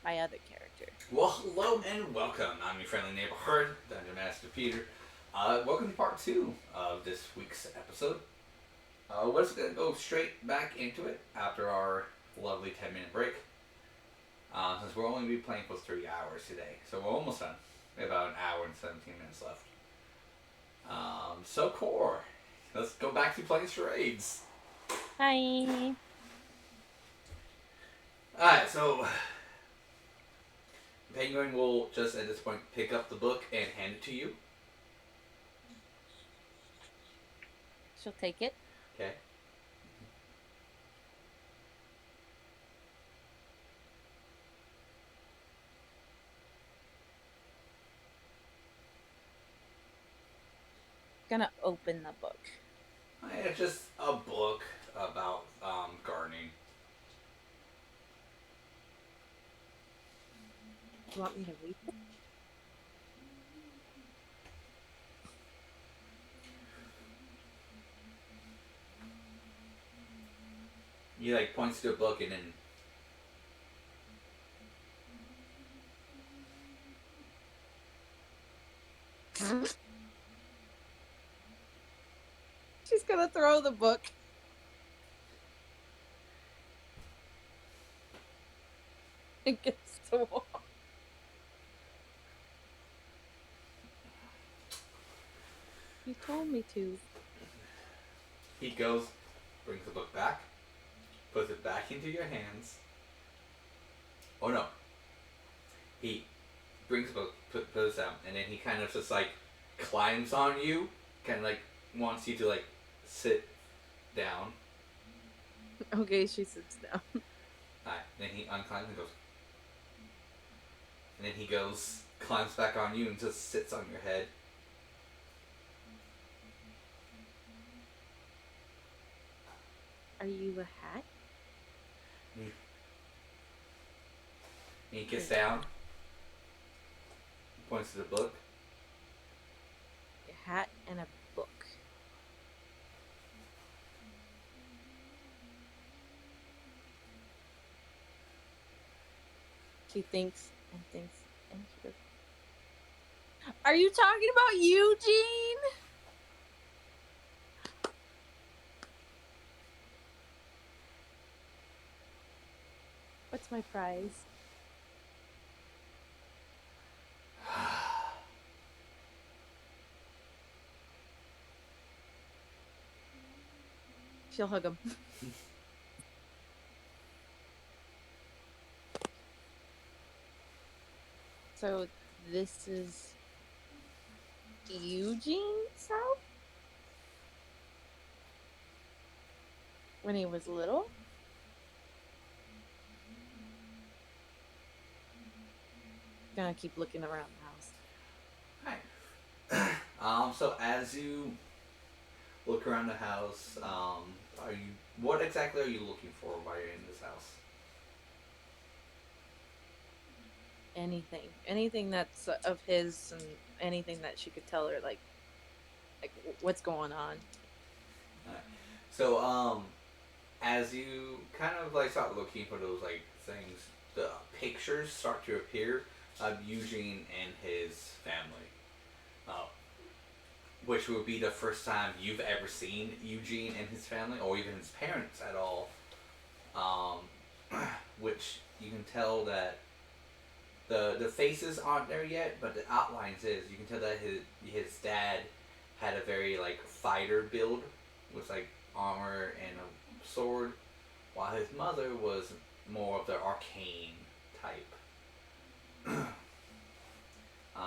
my other character. Well, hello and welcome. I'm your friendly neighborhood Dungeon Master Peter. Welcome to part 2 of this week's episode. We're just going to go straight back into it after our lovely 10-minute break. Since we'll only be playing for 3 hours today. So we're almost done. We have about an hour and 17 minutes left. So core. Let's go back to playing charades. Hi. Alright, so Penguin will just at this point pick up the book and hand it to you. She'll take it. Okay. Gonna open the book. It's just a book about gardening. You want me to read it? He like points to a book and then She's gonna throw the book. Against the wall. You told me to. he goes, brings the book back, puts it back into your hands. Oh no. He brings the book, puts it down, and then he kind of just like climbs on you, kind of like wants you to like sit down. Okay, she sits down. Alright, then he unclimbs and goes. And then he goes, climbs back on you and just sits on your head. Are you a hat? And he gets down, points to the book. A hat and a book. She thinks and thinks and she goes, are you talking about Eugene? What's my prize? She'll hug him. So this is Eugene's house? When he was little? Gonna keep looking around the house. Hi. So as you look around the house, what exactly are you looking for while you're in this house? Anything that's of his, and anything that she could tell her, like what's going on. Alright. So as you kind of like start looking for those like things, the pictures start to appear of Eugene and his family, which would be the first time you've ever seen Eugene and his family, or even his parents at all. Which you can tell that the faces aren't there yet, but the outlines is. You can tell that his dad had a very like fighter build with like armor and a sword, while his mother was more of the arcane type.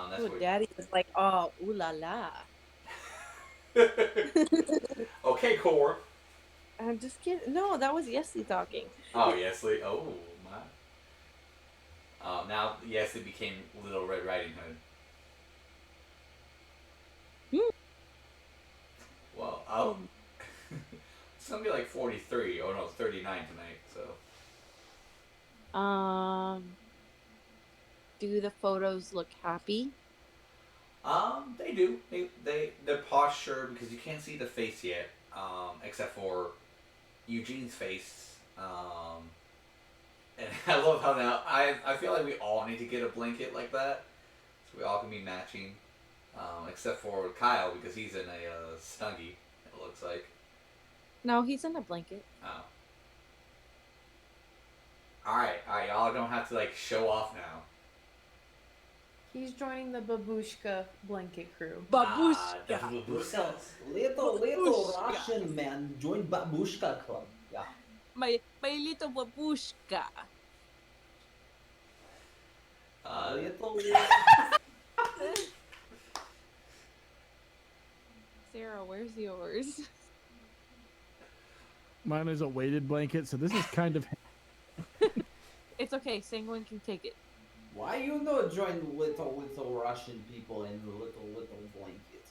That's Ooh, what. Daddy was like, oh, ooh la la. Okay, Core. I'm just kidding. No, that was Yeslie talking. Oh, Yeslie. Oh, my. Now Yeslie became Little Red Riding Hood. Well, it's gonna be like 43. Oh no, 39 tonight. So. Do the photos look happy? They do. Their posture, because you can't see the face yet, except for Eugene's face. And I love how now I feel like we all need to get a blanket like that, so we all can be matching, except for Kyle because he's in a snuggie. It looks like. No, he's in a blanket. Oh. All right, y'all don't have to like show off now. He's joining the babushka blanket crew. Ah, the Babushka. babuskas. Little Babushka. Russian man joined Babushka Club. Yeah. My little babushka. Little. Sarah, where's yours? Mine is a weighted blanket, so this is kind of. It's okay. Senguine can take it. Why you not join little Russian people in the little blanket?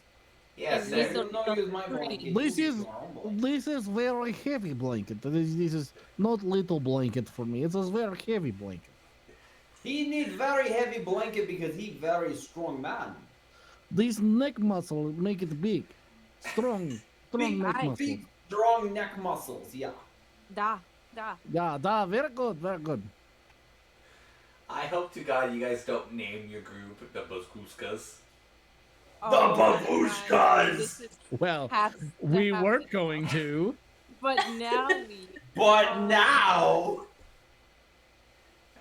Yes, And Why these sir. you not use my blanket? This use is your own blanket. this is very heavy blanket. This is not little blanket for me. It's a very heavy blanket. He needs very heavy blanket because he very strong man. This neck muscle make it big, strong Big, neck muscle. big, strong neck muscles. Yeah. Da. Yeah, very good. I hope to God you guys don't name your group the Babuskas. babushkas! This is Well, has to we happen. weren't going to. But now we. But now.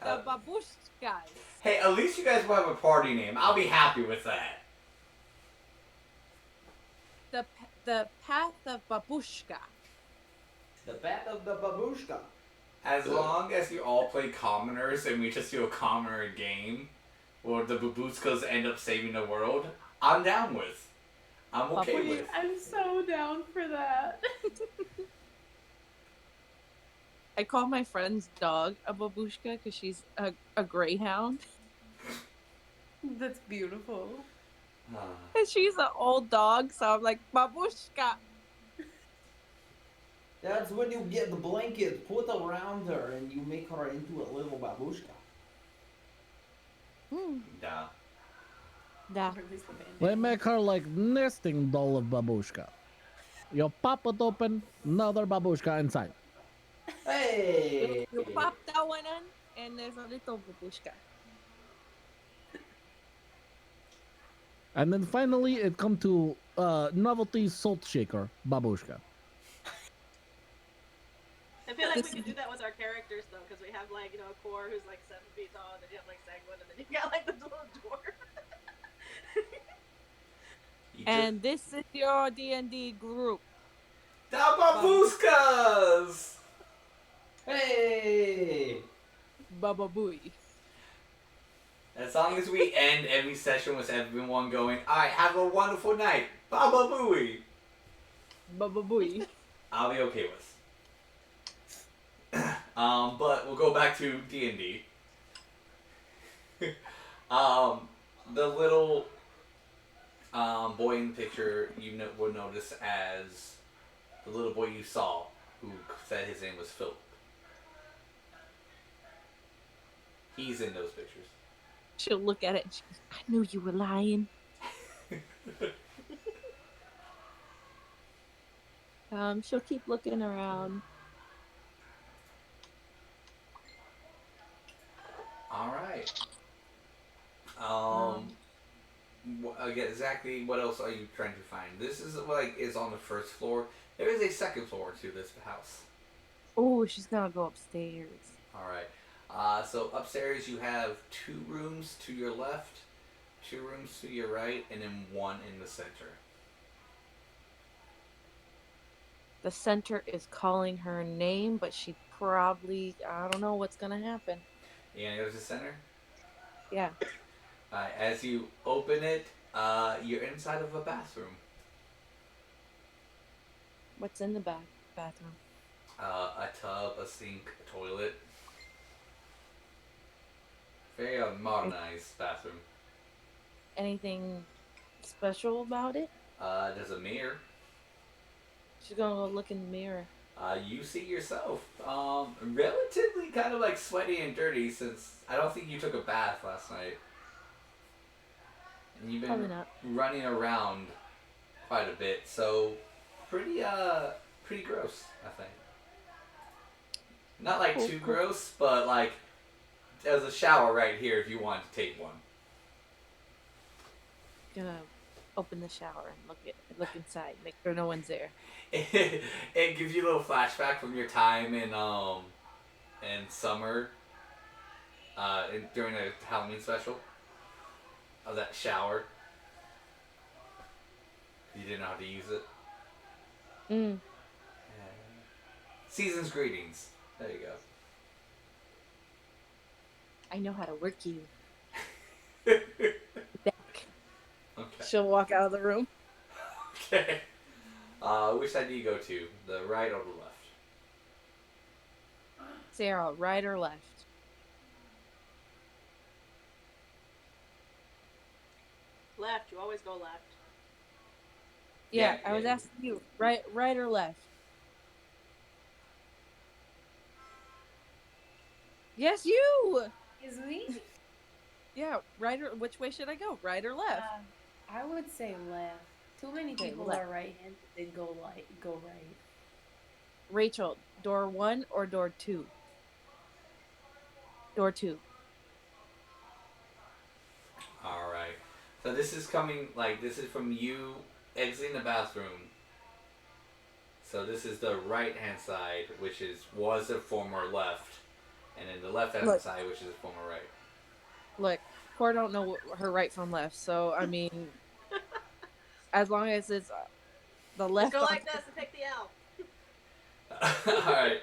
The babushkas. Hey, at least you guys will have a party name. I'll be happy with that. The path of babushka. The path of the babushka. As long as you all play commoners and we just do a commoner game where the Babuskas end up saving the world, I'm down with. I'm okay Wait, with. I'm so down for that. I call my friend's dog a babushka because she's a greyhound. That's beautiful. And she's an old dog, so I'm like, babushka. That's when you get the blanket put around her and you make her into a little babushka. Duh. Da. Release the Band-Aid. They make her like nesting doll of babushka. You pop it open, another babushka inside. Hey! You pop that one in, and there's a little babushka. And then finally it come to novelty salt shaker babushka. I feel like we could do that with our characters though, because we have like a core who's like 7 feet tall, and then you have like Senguine, and then you got like the little dwarf. And this is your D&D group. The Babuskas! Hey! Baba Booey. As long as we end every session with everyone going, alright, have a wonderful night. Baba Booey! Baba Booey. I'll be okay with. But we'll go back to D&D. The little boy in the picture you will notice as the little boy you saw who said his name was Philip. He's in those pictures. She'll look at it and she goes, I knew you were lying. She'll keep looking around. Alright. Again, exactly what else are you trying to find? This is is on the first floor. There is a second floor to this house. Oh, she's gonna go upstairs. Alright. So upstairs you have 2 rooms to your left, 2 rooms to your right, and then 1 in the center. The center is calling her name, but she probably, I don't know what's gonna happen. You gonna go to the center? Yeah. As you open it, you're inside of a bathroom. What's in the bathroom? A tub, a sink, a toilet. Very modernized bathroom. Anything special about it? There's a mirror. She's gonna go look in the mirror. You see yourself, relatively kind of like sweaty and dirty since I don't think you took a bath last night. And you've Probably been not. running around quite a bit, so pretty gross, I think. Not like Cool, too cool. gross, but like there's a shower right here if you want to take one. Gonna open the shower and look inside, make sure no one's there. It gives you a little flashback from your time in summer, during the Halloween special of that shower. You didn't know how to use it. Mm. Season's greetings. There you I know how to work you. go. Back. Okay. She'll walk out of the room. Okay. Which side do you go to? The right or the left? Sarah, right or left? Left. You always go left. Yeah, Yeah, I was yeah. asking you, right or left? Yes, you. Is me? Yeah, right or which way should I go? Right or left? I would say left. Too many Okay, people left. are right-handed. They go right. Rachel, door 1 or door 2? Door 2. All right. So this is this is from you exiting the bathroom. So this is the right hand side, which was the former left, and then the left hand Look. side, which is the former right. Look, Cora don't know her right from left, so I mean, as long as it's the Just left. go like this and take the L. All right.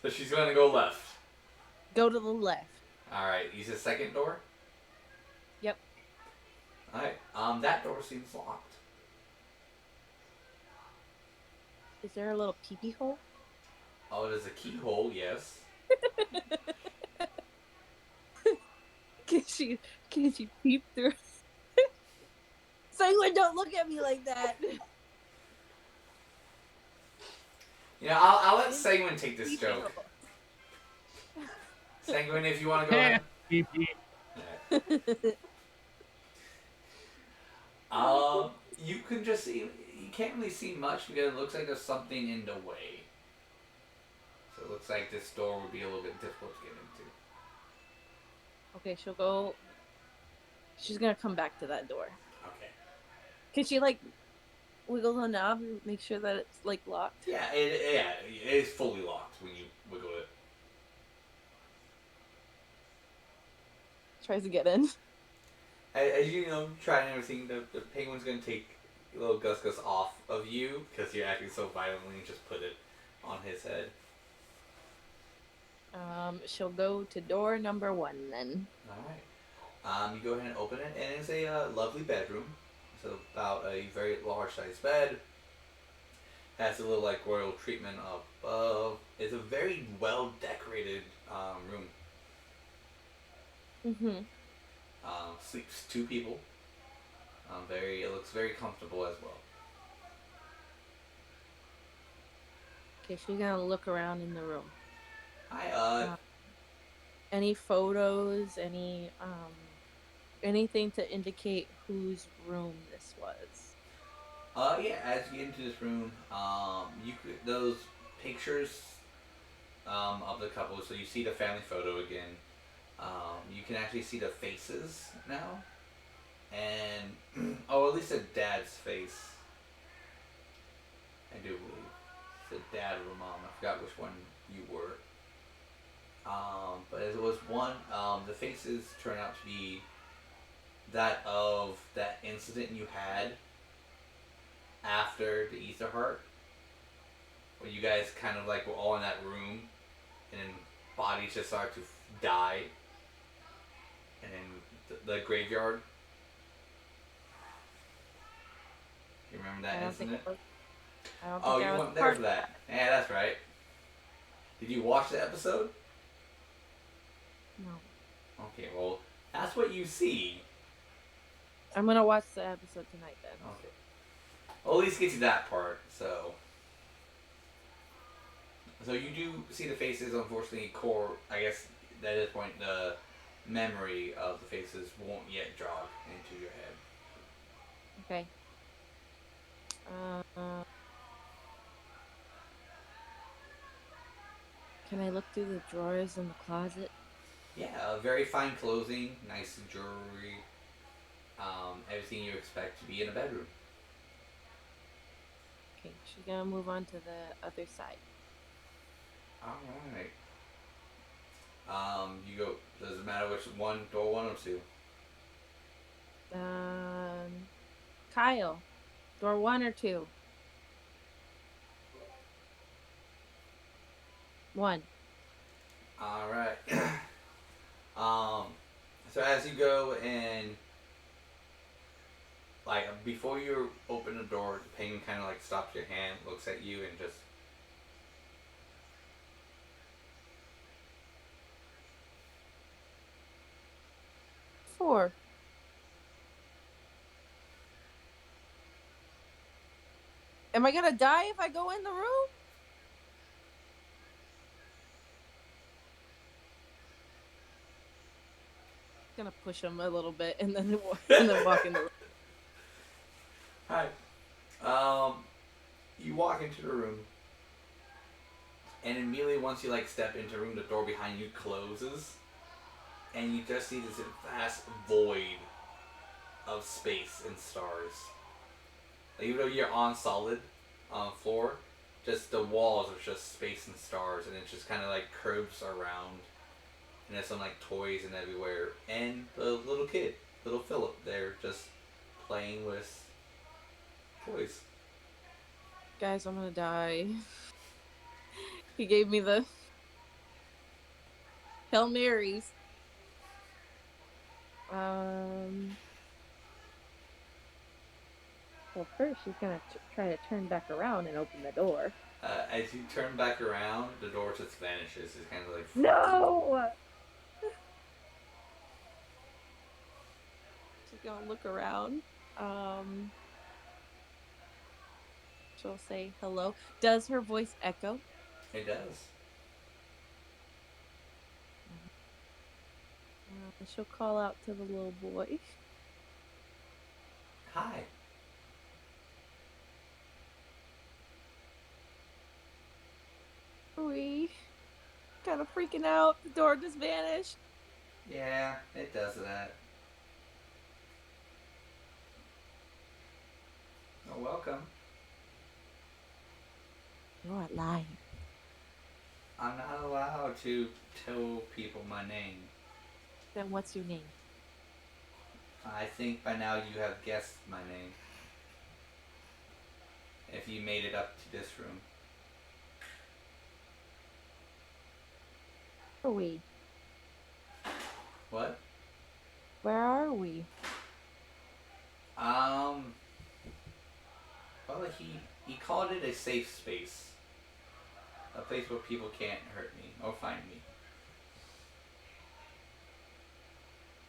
So she's going to go left. Go to the left. All right. Use the second door. Yep. All right. That door seems locked. Is there a little peepee hole? Oh, there's a keyhole. Yes. Can she peep through? Senguine, don't look at me like that. You know, I'll let Senguine take this joke. Senguine, if you want to go ahead. You can just see. You can't really see much because it looks like there's something in the way. So it looks like this door would be a little bit difficult to get into. Okay, she'll go. She's gonna come back to that door. Okay. Can she wiggle the knob and make sure that it's locked? Yeah, it is fully locked when you wiggle it. Tries to get in. As you know, trying everything, the penguin's gonna take a little Gus off of you because you're acting so violently and just put it on his head. She'll go to door number 1 then. Alright. You go ahead and open it, and it's a lovely bedroom. It's about a very large sized bed. Has a little royal treatment up above. It's a very well decorated room. Mm-hmm. Sleeps 2 people. It looks very comfortable as well. Okay, she's gonna look around in the room. Hi, Any photos? Anything to indicate whose room this was? yeah, as you get into this room, those pictures of the couple, so you see the family photo again. You can actually see the faces now. And, at least the dad's face. I do believe. It's the dad or mom. I forgot which one you were. But as it was one, the faces turn out to be that of that incident you had after the Easter Heart. Where you guys kind of were all in that room, and then bodies just started to die. And then the graveyard. You remember that incident? I don't think Oh, I you was weren't there part for of that. Yeah, that's right. Did you watch the episode? No. Okay, well, that's what you see. I'm gonna watch the episode tonight then. Okay. Well, at least get to that part, so. So you do see the faces, unfortunately, I guess, at this point, the memory of the faces won't yet jog into your head. Okay. Can I look through the drawers in the closet? Yeah, very fine clothing, nice jewelry, everything you expect to be in a bedroom. Okay, she's gonna move on to the other side. All right. You go. Doesn't matter which one, door one or two. Kyle, door 1 or 2? 1. All right. So as you go and like before you open the door, the penguin kind of like stops your hand, looks at you, and just. 4. Am I gonna die if I go in the room? Gonna push him a little bit and then walk in the room. Hi. You walk into the room, and immediately once you like step into the room, the door behind you closes, and you just see this vast void of space and stars. Like, even though you're on solid floor, just the walls are just space and stars, and it just kind of like curves around, and there's some like toys and everywhere, and the little kid, little Philip, there just playing with toys. Guys, I'm gonna die. He gave me the Hail Marys. Well, first she's gonna try to turn back around and open the door. As you turn back around, the door just vanishes. It's kind of like No! She's gonna look around. She'll say hello. Does her voice echo? It does. She'll call out to the little boy. Hi. We kind of freaking out. The door just vanished. Yeah, it does that. Oh, welcome. You're lying. I'm not allowed to tell people my name. Then what's your name? I think by now you have guessed my name. If you made it up to this room. Where are we? What? Where are we? Well, he called it a safe space. A place where people can't hurt me or find me.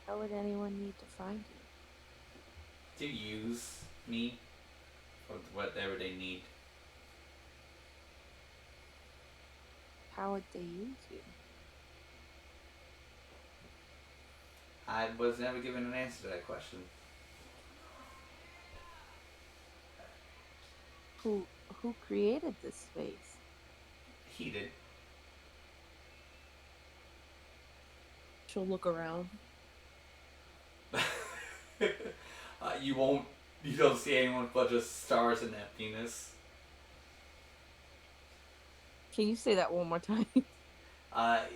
How would anyone need to find you? To use me for whatever they need. How would they use you? I was never given an answer to that question. Who created this space? He did. She'll look around. You don't see anyone but just stars and emptiness. Can you say that one more time?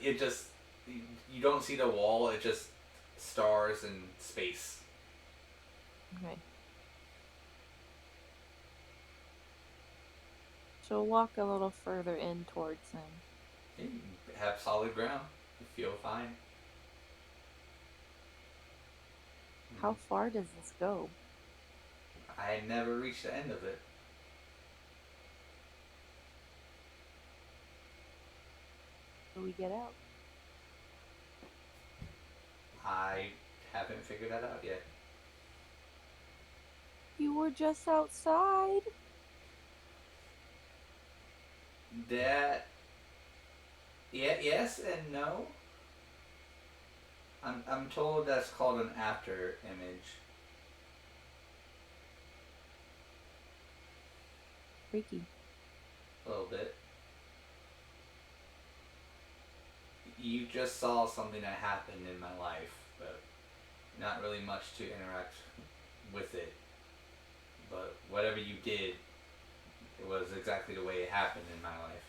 It just, you don't see the wall, it just stars and space. Okay. She'll walk a little further in towards him. You have solid ground. You feel fine. How far does this go? I never reached the end of it. Do we get out? I haven't figured that out yet. You were just outside. That... Yeah, yes and no. I'm told that's called an after image. Freaky. A little bit. you just saw something that happened in my life, but not really much to interact with it. But whatever you did, it was exactly the way it happened in my life.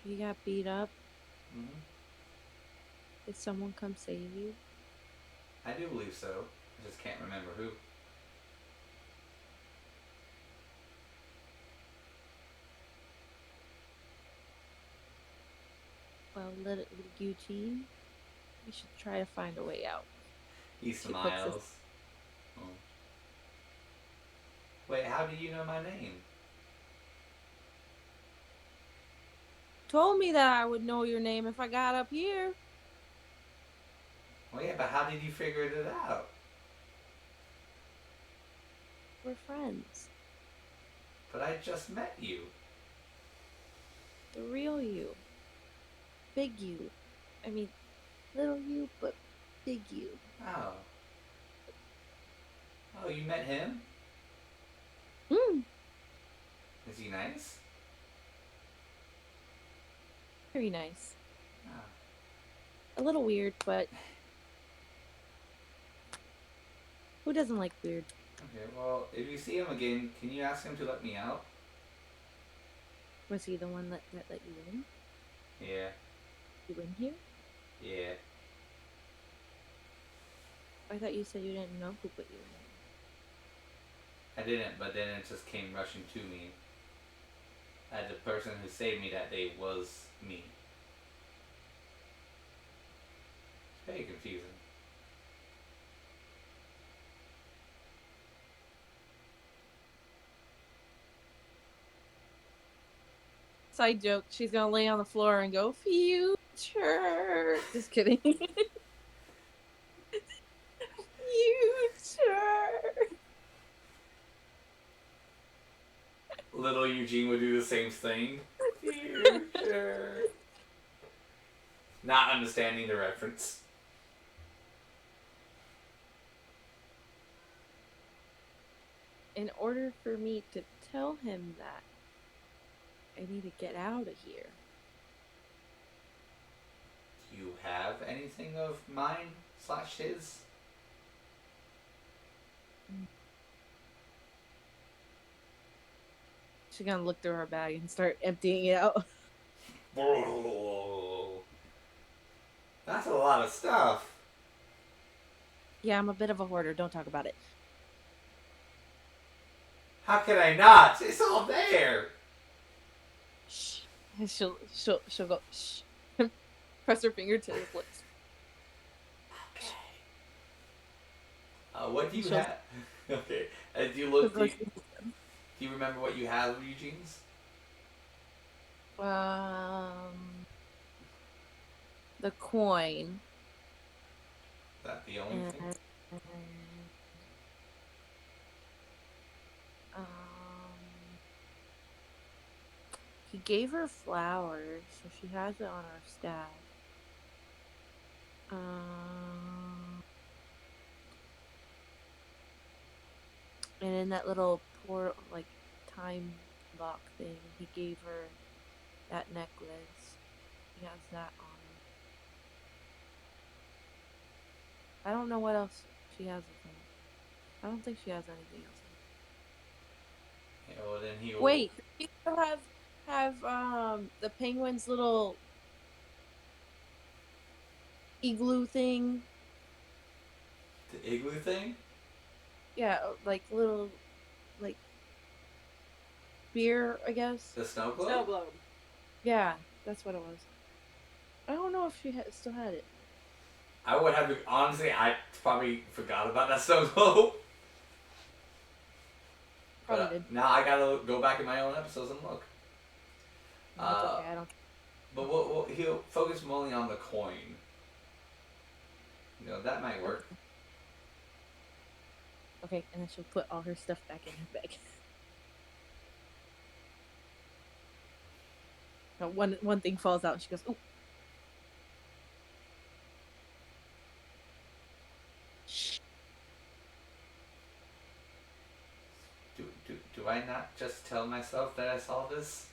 You got beat up. Hmm. Did someone come save you? I do believe so. I just can't remember who. Well, little Eugene, we should try to find a way out. He She puts smiles. Oh. Wait, how do you know my name? Told me that I would know your name if I got up here. Well, yeah, but how did you figure it out? We're friends. But I just met you. The real you. Big you. I mean, little you, but big you. Oh. Oh, you met him? Is he nice? Very nice. Oh. A little weird, but who doesn't like weird? Okay, well, if you see him again, can you ask him to let me out? Was he the one that let you in? Yeah. You in here? Yeah. I thought you said you didn't know who put you in. I didn't, but then it just came rushing to me. The person who saved me that day was me. It's very confusing. Side joke, she's gonna lay on the floor and go, future. Just kidding. Future. Little Eugene would do the same thing. Future. Not understanding the reference. In order for me to tell him that, I need to get out of here. Do you have anything of mine / his? She's gonna look through her bag and start emptying it out. Whoa. That's a lot of stuff. Yeah, I'm a bit of a hoarder. Don't talk about it. How can I not? It's all there. Shh. She'll go, shh. Press her finger to his lips. Okay. What do you She'll- have? Okay. Do you look? Do you remember what you have of Eugene's? The coin. Is that the only thing? He gave her flowers, so she has it on her staff. And in that little time lock thing, he gave her that necklace. He has that on her. I don't know what else she has with him. I don't think she has anything else. Yeah, well, then he will... Wait, you still have the penguin's little igloo thing. The igloo thing? Yeah, like little beer, I guess. The snow globe? Snow globe. Yeah, that's what it was. I don't know if she still had it. I would have... Honestly, I probably forgot about that snow globe. Probably But, did. now I gotta go back in my own episodes and look. No, it's okay, I don't. But he'll focus mainly on the coin. You know, that might work. Okay, and then she'll put all her stuff back in her bag. Now, one thing falls out, and she goes, "Ooh." Shh. Do I not just tell myself that I saw this?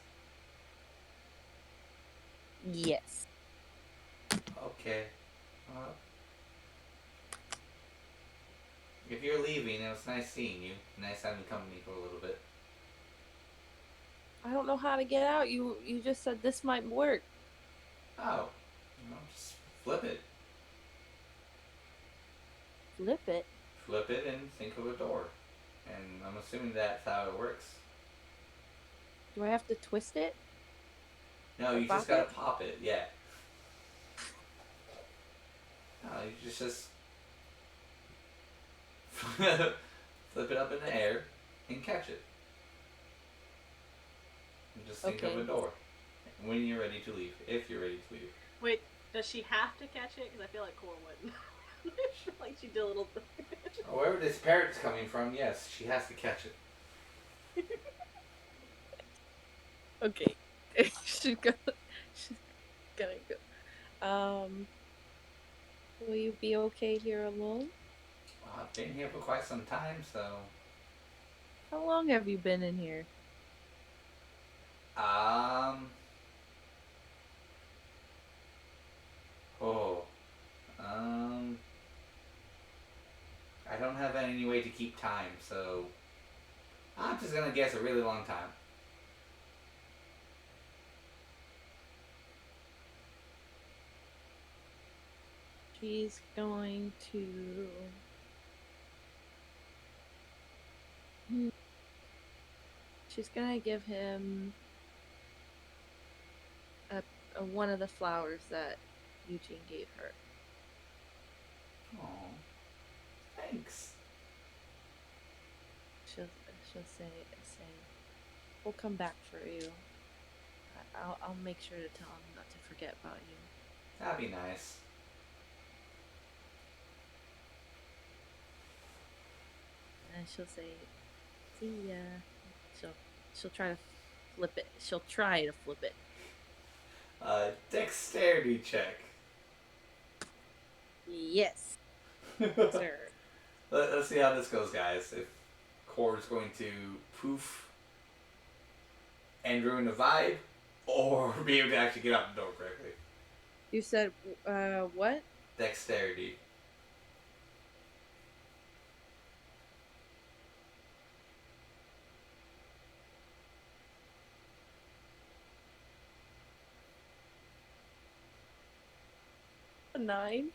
Yes. Okay. Well, if you're leaving, it was nice seeing you. Nice having company for a little bit. I don't know how to get out. You just said this might work. Oh. Just flip it. Flip it. Flip it and think of a door. And I'm assuming that's how it works. Do I have to twist it? No, Or you just bop gotta it? pop it, yeah. No, you just flip it up in the air and catch it. And just think of Okay. a door. When you're ready to leave. If you're ready to leave. Wait, does she have to catch it? Because I feel like Core wouldn't. I feel like she did a little. Wherever this parrot's coming from, yes, she has to catch it. Okay. she's gonna go. Will you be okay here alone? Well, I've been here for quite some time, so How long have you been in here? um oh I don't have any way to keep time, so I'm just gonna guess a really long time. She's going to. She's gonna give him a one of the flowers that Eugene gave her. Oh, thanks. She'll say, we'll come back for you. I'll make sure to tell him not to forget about you. That'd be nice. And she'll say, see ya. She'll try to flip it. She'll try to flip it. Dexterity check. Yes, Let's sir. see how this goes, guys. If Core's going to poof and ruin the vibe, or be able to actually get out the door correctly. You said, what? Dexterity. A 9?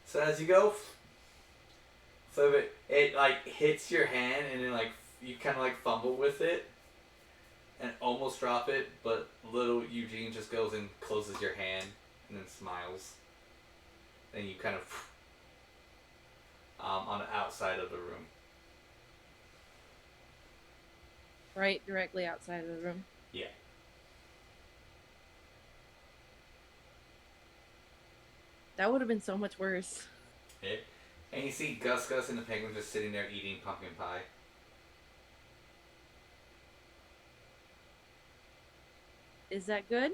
So as you go, so it like hits your hand, and then like you kind of like fumble with it, and almost drop it, but little Eugene just goes and closes your hand, and then smiles. Then you kind of on the outside of the room. Right directly outside of the room. Yeah. That would have been so much worse. Okay. And you see Gus and the penguin just sitting there eating pumpkin pie. Is that good?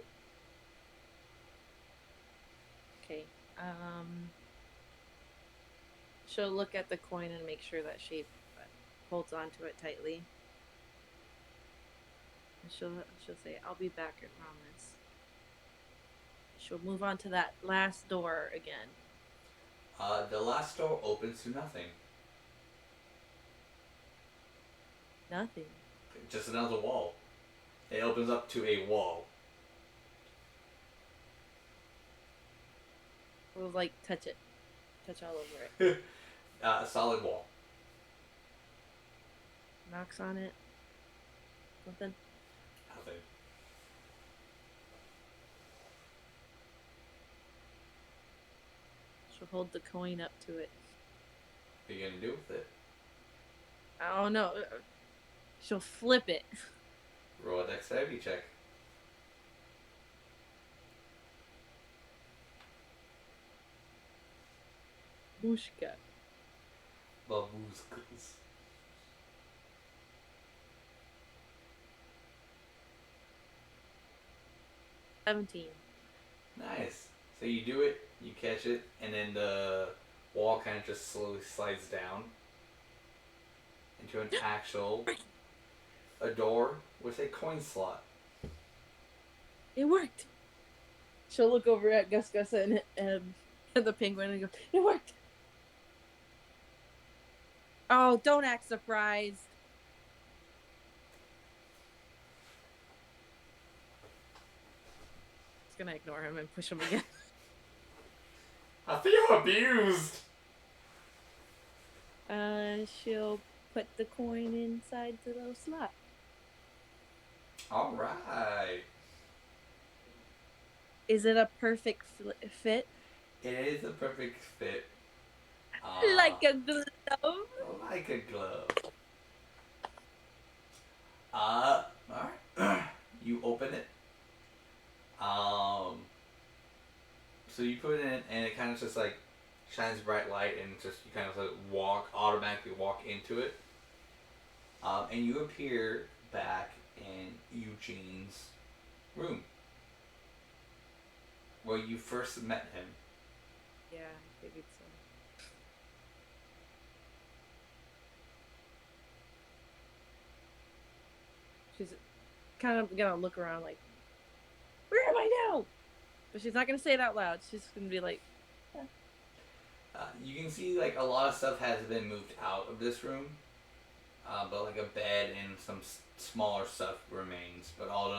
Okay. She'll look at the coin and make sure that she holds on to it tightly. And she'll say, I'll be back, I promise. She'll move on to that last door again. The last door opens to nothing. Nothing. Just another wall. It opens up to a wall. We'll like touch it. Touch all over it. A solid wall. Knocks on it. Nothing. Nothing. She'll hold the coin up to it. What are you gonna do with it? I don't know. She'll flip it. Roll a dexterity check. Bushka. Babooskas. $17. Nice. So you do it, you catch it, and then the wall kind of just slowly slides down into an actual a door with a coin slot. It worked. She'll look over at Gus Gus and the penguin and go, "It worked." Oh, don't act surprised. Just gonna ignore him and push him again. I feel abused. She'll put the coin inside the little slot. All right. Is it a perfect fit? It is a perfect fit. Like a glove? Like a glove. Alright. You open it. So you put it in, and it kind of just like shines bright light, and just you kind of like automatically walk into it. And you appear back in Eugene's room, where you first met him. Yeah, I figured so. She's kind of gonna look around like, where am I now? But she's not gonna say it out loud. She's gonna be like, You can see like a lot of stuff has been moved out of this room, but like a bed and some smaller stuff remains. But all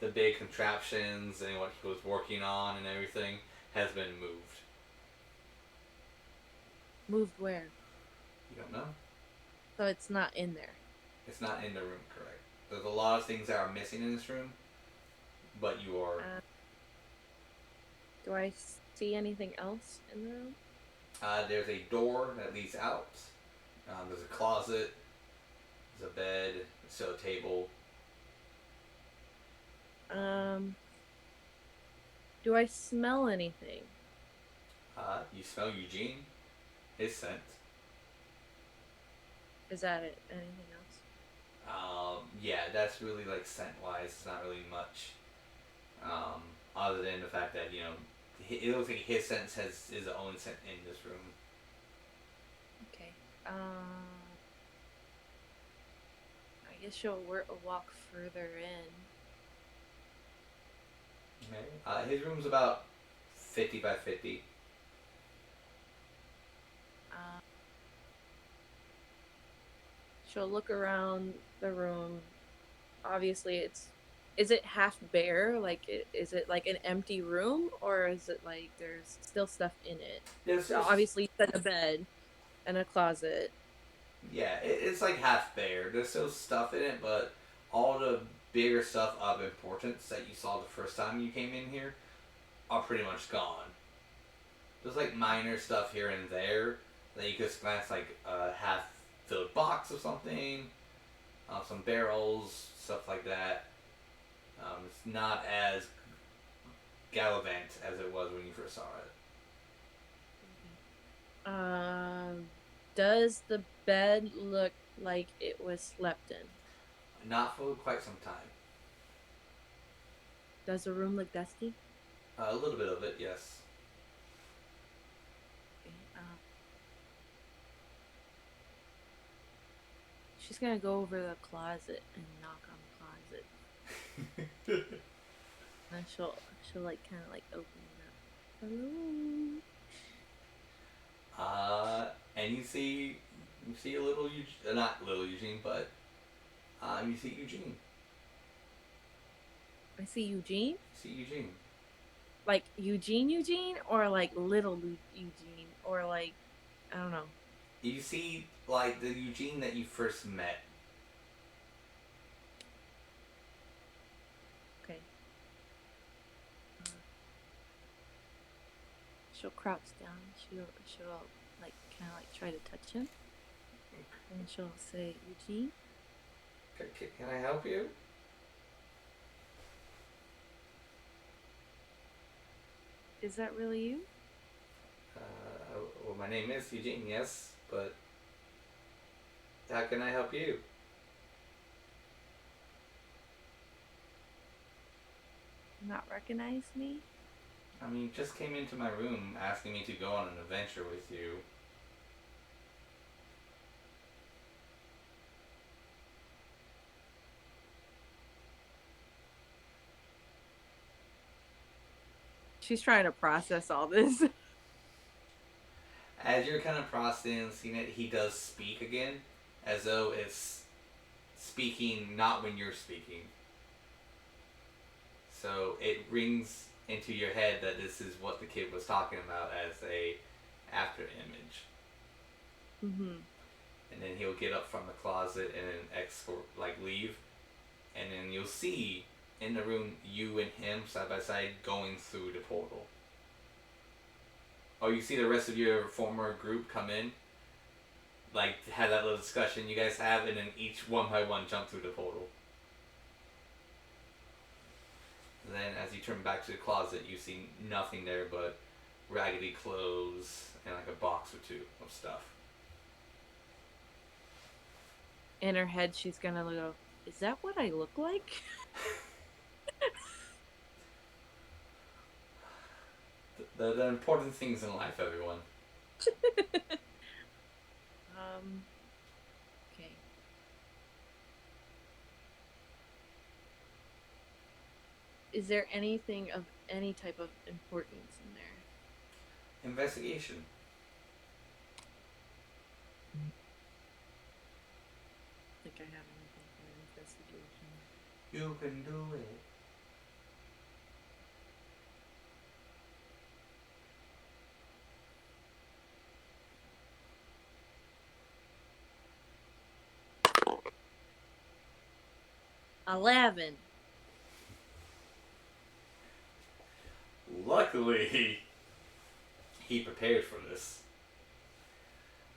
the big contraptions and what he was working on and everything has been moved. moved where? You don't know? So it's not in there. It's not in the room, correct? There's a lot of things that are missing in this room, but you are. Do I see anything else in the room? There's a door that leads out. There's a closet. There's a bed. There's a table. Do I smell anything? You smell Eugene. His scent. Is that it? Anything else? Yeah, that's really like scent wise. It's not really much. Other than the fact that it looks like his scent is the only scent in this room. Okay. I guess she'll walk further in. Okay. His room's about 50 by 50. She'll look around the room. Obviously, is it half bare? Like, is it like an empty room, or is it like there's still stuff in it? There's Obviously, you said a bed and a closet. Yeah, it's like half bare. There's still stuff in it, but all the bigger stuff of importance that you saw the first time you came in here are pretty much gone. There's like minor stuff here and there that you could glance like a half-filled box of something, some barrels, stuff like that. It's not as gallivant as it was when you first saw it. Does the bed look like it was slept in? Not for quite some time. Does the room look dusty? A little bit of it, yes. Okay, she's gonna go over the closet and knock on the closet. And she'll like kind of like open it up. Hello. And you see a little Eugene, not little Eugene, but you see Eugene. I see Eugene. See Eugene. Like Eugene, or like little Eugene, or like I don't know. You see like the Eugene that you first met. Okay. She'll crouch down. She'll like kind of like try to touch him, and she'll say, "Eugene." Can I help you? Is that really you? Well, my name is Eugene, yes, but how can I help you? Not recognize me? I mean, you just came into my room asking me to go on an adventure with you. She's trying to process all this. As you're kind of processing it, he does speak again, as though it's speaking not when you're speaking. So it rings into your head that this is what the kid was talking about as a after image. Mm-hmm. And then he'll get up from the closet and then leave, and then you'll see in the room you and him side by side going through the portal. Oh, you see the rest of your former group come in, like have that little discussion you guys have, and then each one by one jump through the portal. And then as you turn back to the closet, you see nothing there but raggedy clothes and like a box or two of stuff. In her head, she's gonna go, is that what I look like? The important things in life, everyone. Okay. Is there anything of any type of importance in there? Investigation. I think I have anything for investigation. You can do it. $11. Luckily, he prepared for this.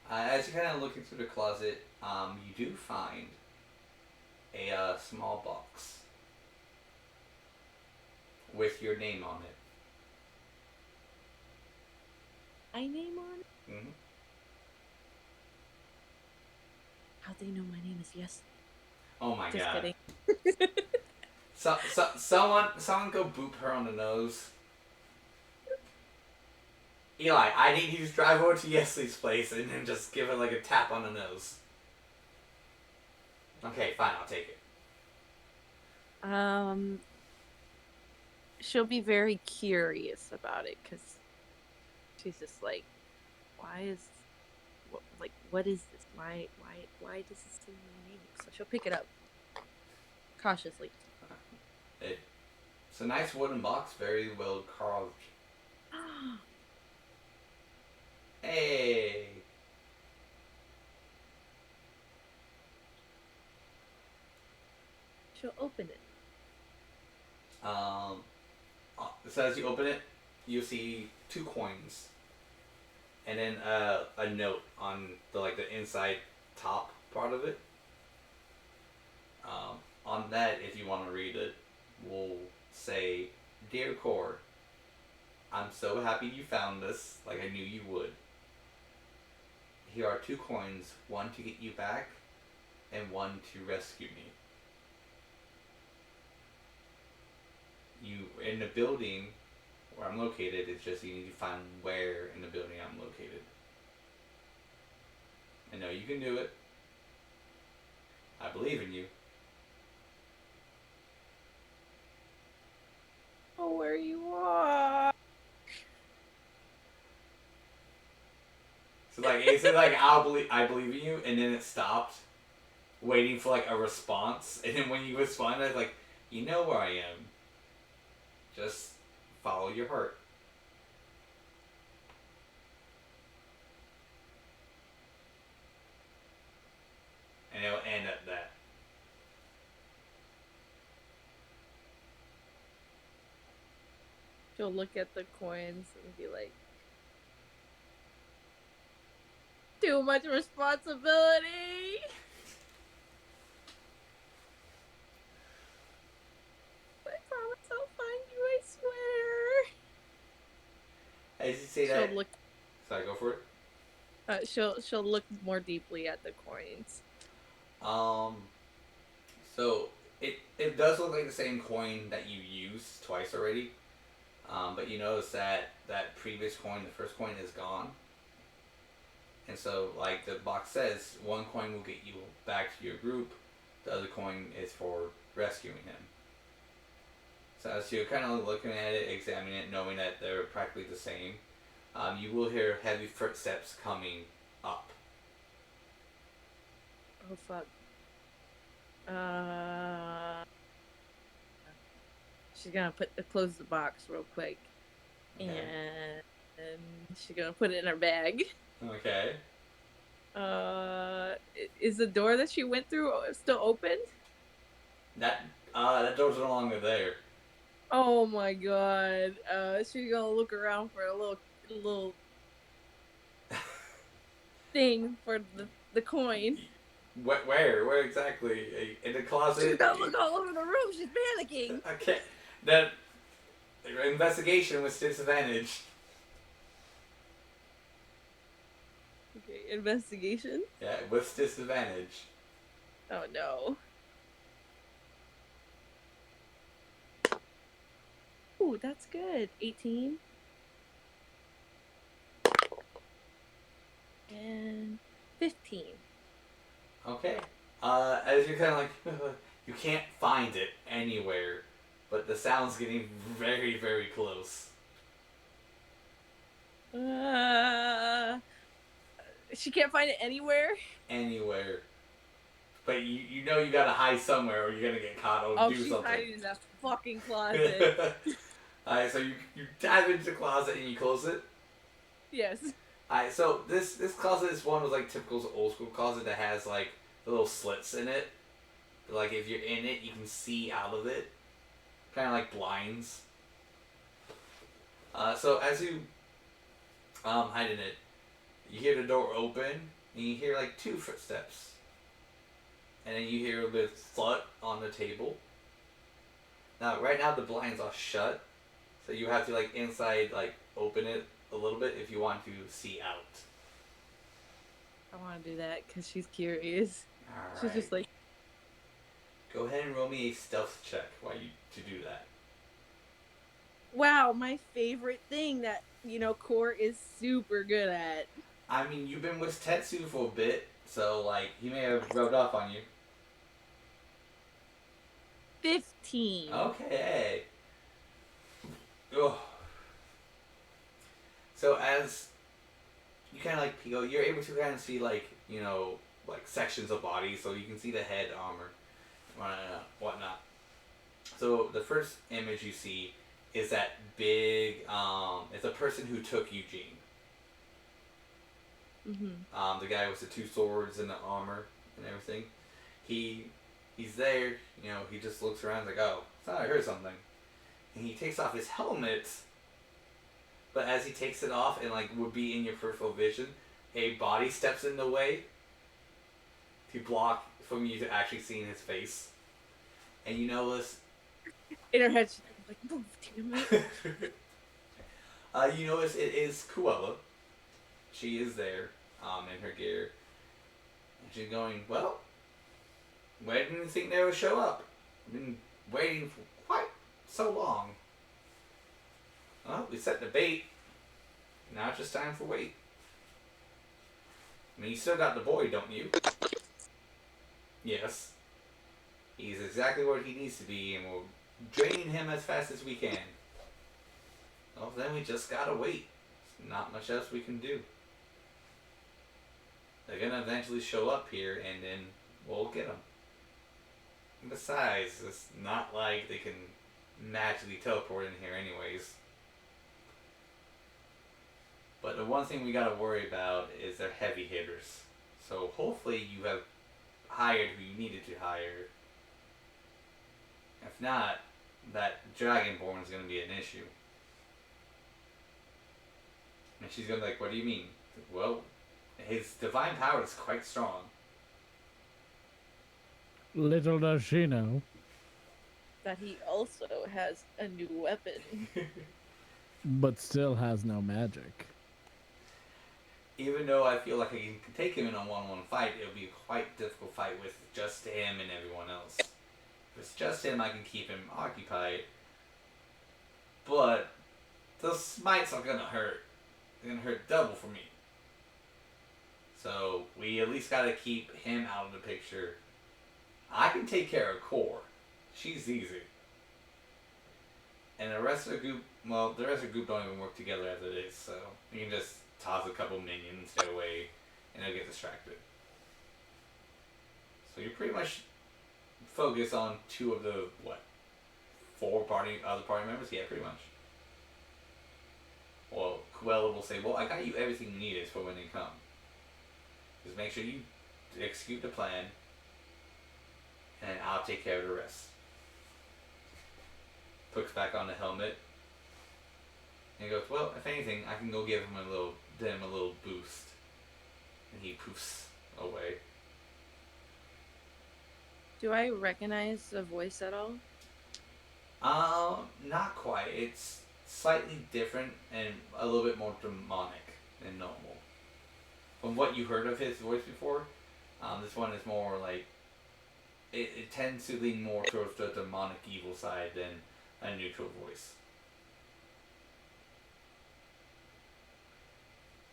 As you're kind of looking through the closet, you do find a small box with your name on it. My name on it? Mm-hmm. How'd they know my name is Yeslie? Oh my Just god. kidding. Someone go boop her on the nose. Eli, I need you to drive over to Yesley's place and then just give her like a tap on the nose. Okay, fine, I'll take it. She'll be very curious about it because she's just like, what is this? Why does this say my name? So she'll pick it up cautiously. It's a nice wooden box, very well carved. Hey! She'll open it. So as you open it, you see 2 coins, and then a note on the inside top part of it. On that, if you want to read it, will say, "Dear Core, I'm so happy you found this, like I knew you would. Here are 2 coins, one to get you back, and one to rescue me. You in the building where I'm located, it's just you need to find where in the building I'm located. I know you can do it. I believe in you. Oh, where you are? So it said I believe in you, and then it stopped, waiting for a response, and then when you responded, it's like, you know where I am. Just follow your heart. And it'll end at that. She'll look at the coins and be like, too much responsibility. I promise I'll find you, I swear. As you say that, She'll look. sorry, go for it. She'll look more deeply at the coins. So it does look like the same coin that you used twice already. But you notice that previous coin, the first coin, is gone. And so, like the box says, 1 coin will get you back to your group. The other coin is for rescuing him. So as you're kind of looking at it, examining it, knowing that they're practically the same, you will hear heavy footsteps coming up. Oh fuck. Uh, she's gonna close the box real quick, Okay. and she's gonna put it in her bag. Okay. Is the door that she went through still open? That door's no longer there. Oh my god. She's gonna look around for a little thing for the coin. Where exactly? In the She's closet? gonna look all over the room. She's panicking. Okay. Then investigation with disadvantage. Okay, investigation. Yeah, with disadvantage. Oh no. Ooh, that's good. 18. And 15. Okay. As you're kind of like, you can't find it anywhere, but the sound's getting very, very close. She can't find it anywhere. Anywhere. But you know you gotta hide somewhere or you're gonna get caught or do She's something. hiding in that fucking closet. Alright, so you dive into the closet and you close it. Yes. Alright, so this closet is one of like typical old school closet that has like the little slits in it. Like if you're in it, you can see out of it, kind of like blinds. So as you hide in it, you hear the door open and you hear like 2 footsteps, and then you hear a bit of thud on the table. Now, right now the blinds are shut, so you have to like inside like open it a little bit if you want to see out. I want to do that because she's curious. All She's right. just like, Go ahead and roll me a stealth check while you to do that. wow, my favorite thing that, Core is super good at. I mean, you've been with Tetsu for a bit, so like he may have rubbed off on you. 15. Okay. Ugh. So as you kind of like peel, you're able to kind of see like like sections of body, so you can see the head, armor, whatnot. So the first image you see is that big. It's a person who took Eugene. Mm-hmm. The guy with the 2 swords and the armor and everything. He's there. He just looks around like, oh, I thought I heard something, and he takes off his helmet. But as he takes it off and like would be in your peripheral vision, a body steps in the way to block from you to actually seeing his face. And you notice In her head, she's like, move, damn it. you notice it is Cruella. She is there, in her gear. And she's going, well, why didn't you think they would show up? I've been waiting for quite so long. Well, we set the bait. Now it's just time for wait. I mean, you still got the boy, don't you? Yes. He's exactly what he needs to be, and we're draining him as fast as we can. Well, then we just gotta wait. There's not much else we can do. They're gonna eventually show up here, and then we'll get them. And besides, it's not like they can magically teleport in here anyways. But the one thing we gotta worry about is they're heavy hitters. So hopefully you have hired who you needed to hire. If not, that Dragonborn is gonna be an issue. And she's gonna be like, what do you mean? Well, his divine power is quite strong. Little does she know. That he also has a new weapon. But still has no magic. Even though I feel like I can take him in a 1-on-1 fight, it'll be a quite difficult fight with just him and everyone else. If it's just him, I can keep him occupied. But the smites are gonna hurt. They're gonna hurt double for me. So we at least gotta keep him out of the picture. I can take care of Core. She's easy. And the rest of the group, well, the rest of the group don't even work together as it is, so you can just toss a couple minions their way, and they'll get distracted. So you're pretty much focused on two of the, what, other party members? Yeah, pretty much. Well, Cruella will say, well, I got you everything needed for when they come. Just make sure you execute the plan, and I'll take care of the rest. Puts back on the helmet, and he goes, well, if anything, I can go give him a little boost. And he poofs away. Do I recognize the voice at all? Not quite. It's slightly different and a little bit more demonic than normal. From what you heard of his voice before, this one is more like it tends to lean more towards the demonic evil side than a neutral voice.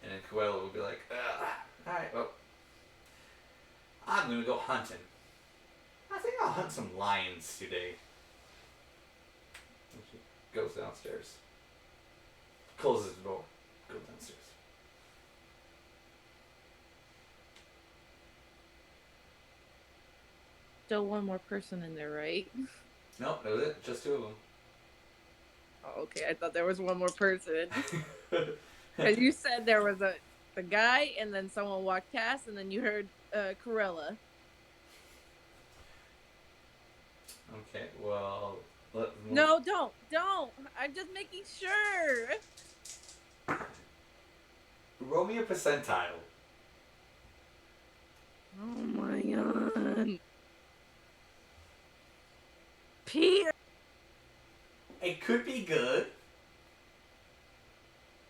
And then Cruella will be like, alright, well, I'm gonna go hunting. I think I'll hunt some lions today. And she goes downstairs. Closes the door. Goes downstairs. Still one more person in there, right? Nope, that was it. Just two of them. Oh, okay. I thought there was one more person. Because you said there was the guy, and then someone walked past, and then you heard Corella. Okay, well... No, don't! I'm just making sure! Roll me a percentile. Oh my god. Peter! It could be good.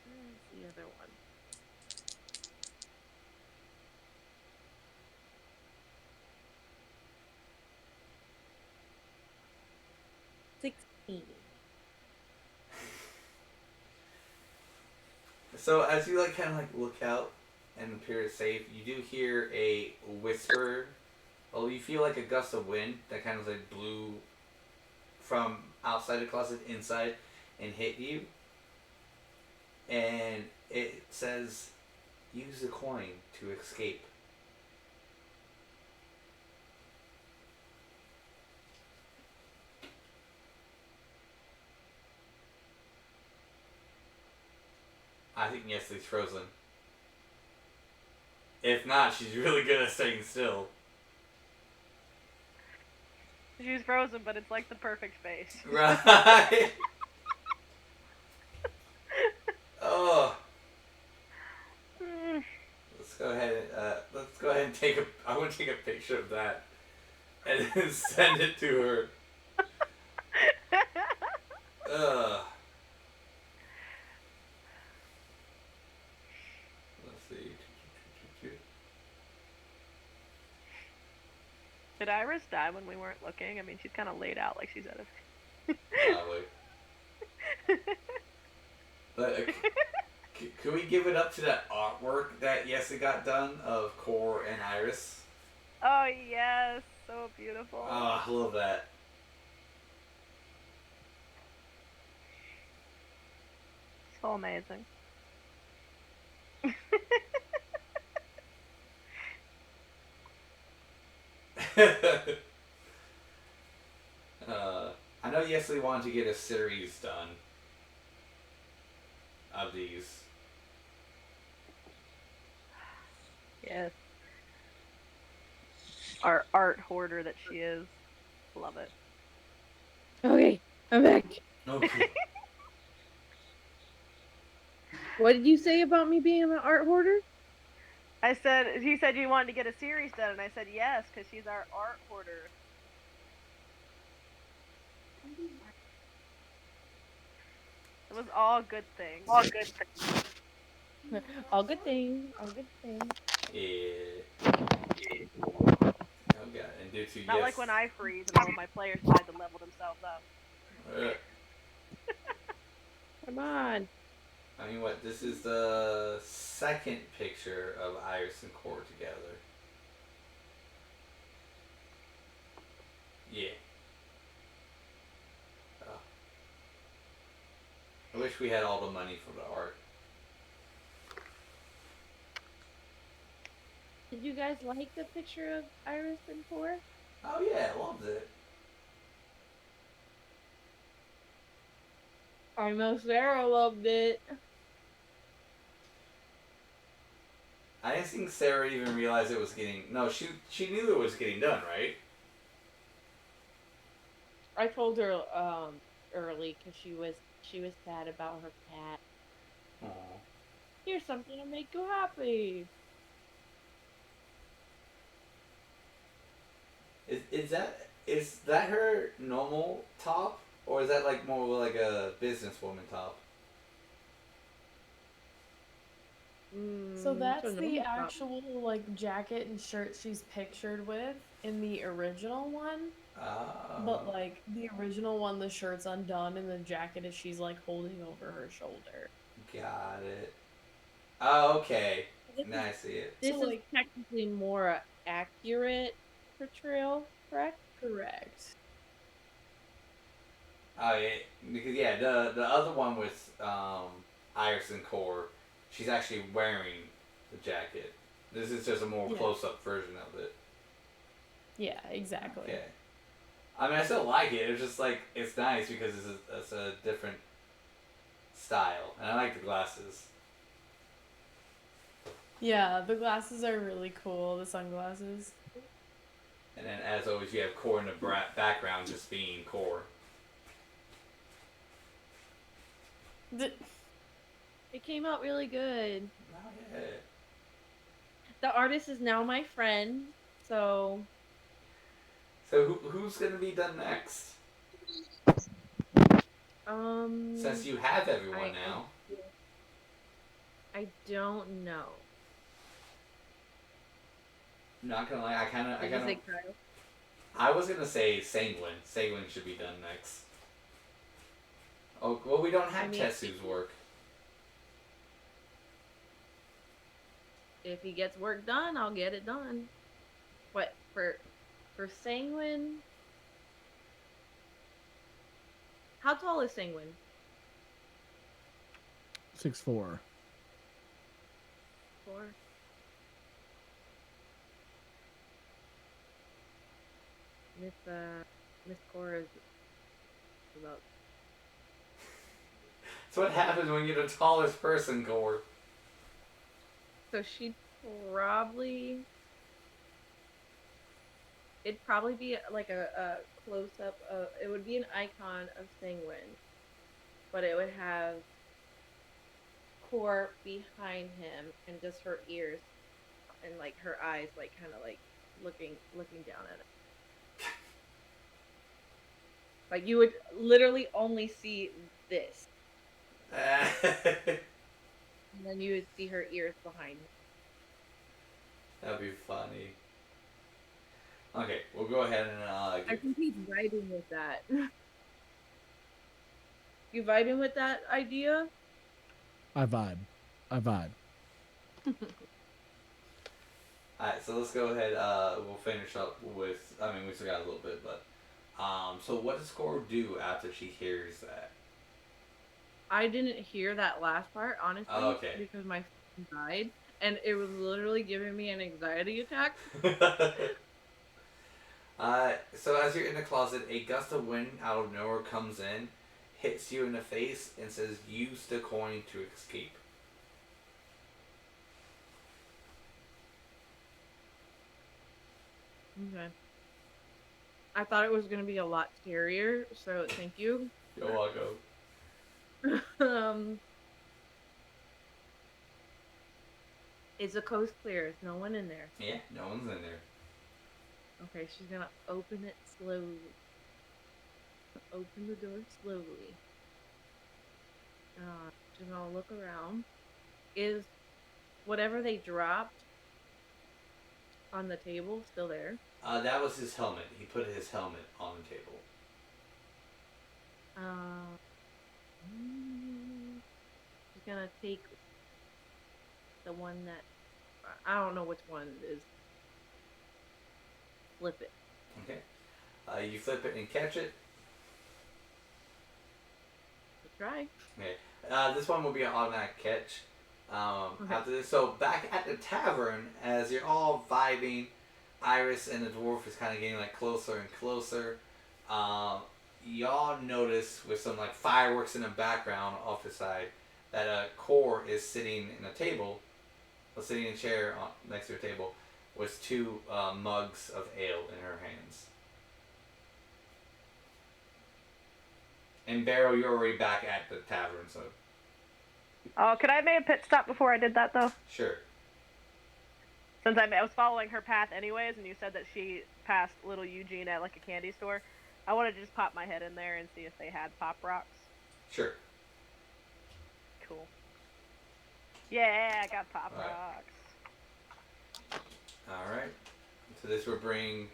Where's the other one? So as you kind of look out and appear safe, you do hear a whisper. Well, you feel like a gust of wind that kind of blew from outside the closet inside and hit you. And it says, use the coin to escape. I think Yesley's frozen. If not, she's really good at staying still. She's frozen, but it's like the perfect face. Right. Oh. Let's go ahead and take a. I want to take a picture of that, and then send it to her. Ugh. Let's see. Did Iris die when we weren't looking? I mean, she's kind of laid out like she's at a... Probably. But could we give it up to that artwork that Yeslie got done of Core and Iris? Oh, yes. So beautiful. Oh, I love that. So amazing. I know Yeslie wanted to get a series done of these. Yes. Our art hoarder that she is. Love it. Okay, I'm back. Okay. What did you say about me being an art hoarder? He said you wanted to get a series done, and I said yes, because she's our art hoarder. It was all good things. All good things. All good things. All good things. Yeah. Oh god, and due to Not like when I freeze and all of my players decide to level themselves up. Come on. I mean, what? This is the second picture of Iris and Core together. Yeah. Oh. wish we had all the money for the art. Did you guys like the picture of Iris and Core? Oh yeah, I loved it. I know Sarah loved it. I didn't think Sarah even realized it was getting. No, she knew it was getting done, right? I told her early because she was sad about her cat. Aww. Here's something to make you happy. Is that her normal top, or is that like more like a businesswoman top? So Mm, that's so the no problem. actual like jacket and shirt she's pictured with in the original one. But like the original one, the shirt's undone and the jacket is she's like holding over her shoulder. Got it. Oh, okay. This Now is I see it. this So is like technically more accurate portrayal, correct? correct. Oh yeah, because yeah, the other one with Iris and Core, she's actually wearing the jacket. This is just a more Yeah. close up version of it. Yeah, exactly. Okay. I mean, I still like it. It's just like it's nice because it's a different style, and I like the glasses. Yeah, the glasses are really cool, the sunglasses. And then, as always, you have Core in the background, just being Core. The- It came out really good. Oh yeah. The artist is now my friend, so So who's gonna be done next? Since you have everyone now. I don't know. Not gonna lie, I kind Did you of. say Kyle? I was gonna say Senguine. Senguine should be done next. Oh well, we don't have I mean- Tetsu's work. If he gets work done, I'll get it done. What for Sanguine? How tall is Sanguine? 6'4". 4. Miss Cora is about. So what happens when you're the tallest person, Core? So she'd probably. It'd probably be like a close up of. It would be an icon of Sanguine, but it would have Core behind him and just her ears and like her eyes, like kind of like looking down at it. Like you would literally only see this, and then you would see her ears behind. That'd be funny. Okay, we'll go ahead and I think he's vibing with that. You vibing with that idea? I vibe. Alright, so let's go ahead. We'll finish up with. I mean, we still got a little bit, but. So what does Core do after she hears that? I didn't hear that last part, honestly, Oh, okay. because my phone died, and it was literally giving me an anxiety attack. So as you're in the closet, a gust of wind out of nowhere comes in, hits you in the face, and says, "Use the coin to escape." Okay. I thought it was gonna be a lot scarier, so thank you. You're welcome. Is the coast clear? Is no one in there? Yeah, no one's in there. Okay, she's gonna open it slowly. Open the door slowly. She's gonna look around. Is whatever they dropped on the table still there? That was his helmet. He put his helmet on the table. She's gonna take the one that I don't know which one it is. Flip it. Okay. You flip it and catch it. Try. Okay. This one will be an automatic catch. Okay. After this, so back at the tavern, as you're all vibing, Iris and the dwarf is kind of getting like closer and closer. Y'all notice with some like fireworks in the background off the side that Core is sitting in a table, sitting in a chair next to a table, with two mugs of ale in her hands. And Beryl, you're already back at the tavern, so Oh, could I have made a pit stop before I did that though? sure. Since I was following her path anyways, and you said that she passed little Eugene at like a candy store, I wanted to just pop my head in there and see if they had pop rocks. Sure. Cool. Yeah, I got pop All right. rocks. Alright. So this will bring...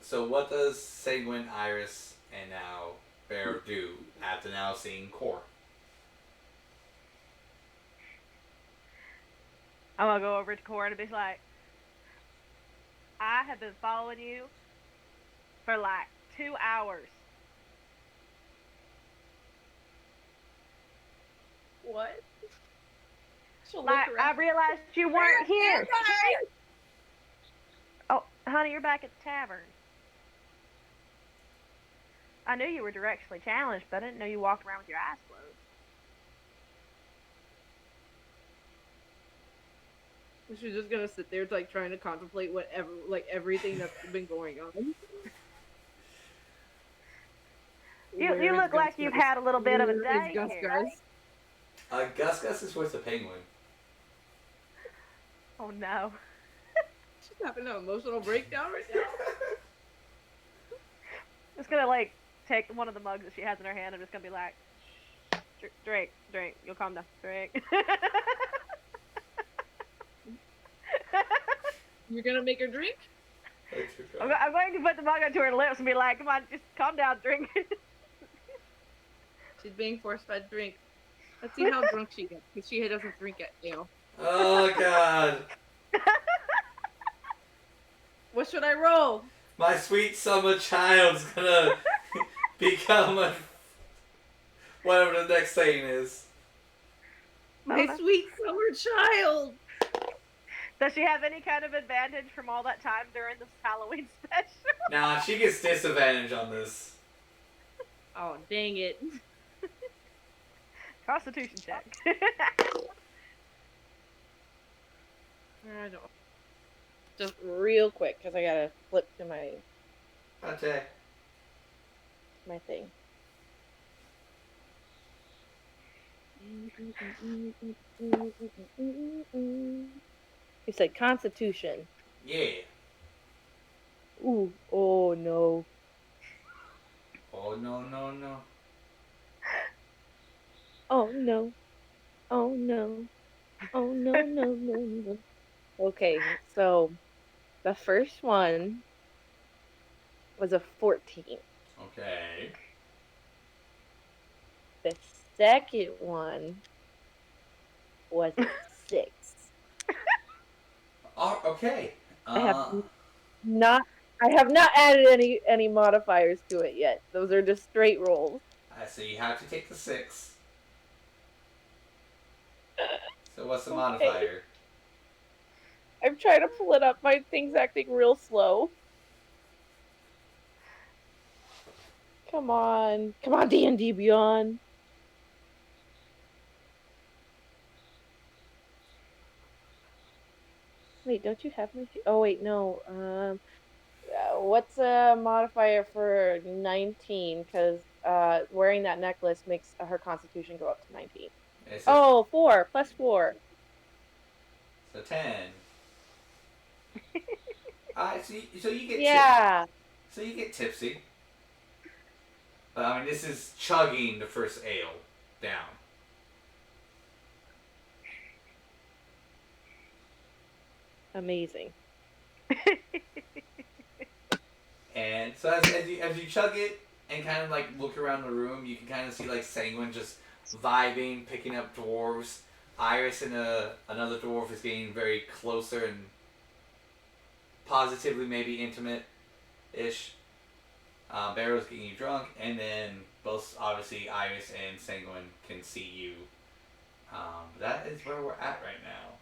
So what does Senguine, Iris, and now Beryl do after now seeing Core? I'm gonna go over to Cora and be like, I have been following you for like 2 hours. What? She'll Like, look I around. realized you weren't here. Oh, honey, you're back at the tavern. I knew you were directionally challenged, but I didn't know you walked around with your eyes closed. She's just gonna sit there, like, trying to contemplate whatever, like, everything that's been going on. You look like you've had a little bit of a Where is day Gus here, Gus? right? Gus Gus is with the penguin. Oh no. She's having an emotional breakdown right now. I'm just gonna like take one of the mugs that she has in her hand. I'm just gonna be like, drink. You'll calm down. Drink. You're gonna make her drink? I'm going to put the mug onto her lips and be like, come on, just calm down, drink. She's being force fed drink. Let's see how drunk she gets, because she doesn't drink at ale. Oh god. What should I roll? My sweet summer child's gonna become a... whatever the next saying is. My sweet summer child! Does she have any kind of advantage from all that time during this Halloween special? Nah, she gets disadvantage on this. Oh, dang it. Constitution check. I don't. Just real quick, because I gotta flip to my Okay. thing. You said Constitution. Yeah. Ooh, oh no. Oh no. Oh no. Oh no. Oh no. Okay, so the first one was a 14. Okay. The second one was a 6. Oh, okay. I have not added any modifiers to it yet. Those are just straight rolls. So you have to take the 6. So what's the Okay. modifier? I'm trying to pull it up. My thing's acting real slow. Come on, D&D Beyond. Wait, don't you have my? Oh wait, no. What's a modifier for 19? Because wearing that necklace makes her Constitution go up to 19. Oh, 4 plus 4. So 10. Alright, so you get Yeah. so you get tipsy. But I mean, this is chugging the first ale down. Amazing. And so as you chug it and kind of like look around the room, you can kind of see like Senguine just vibing, picking up dwarves. Iris and another dwarf is getting very closer and positively maybe intimate-ish. Beryl's getting you drunk, and then both obviously Iris and Senguine can see you. That is where we're at right now.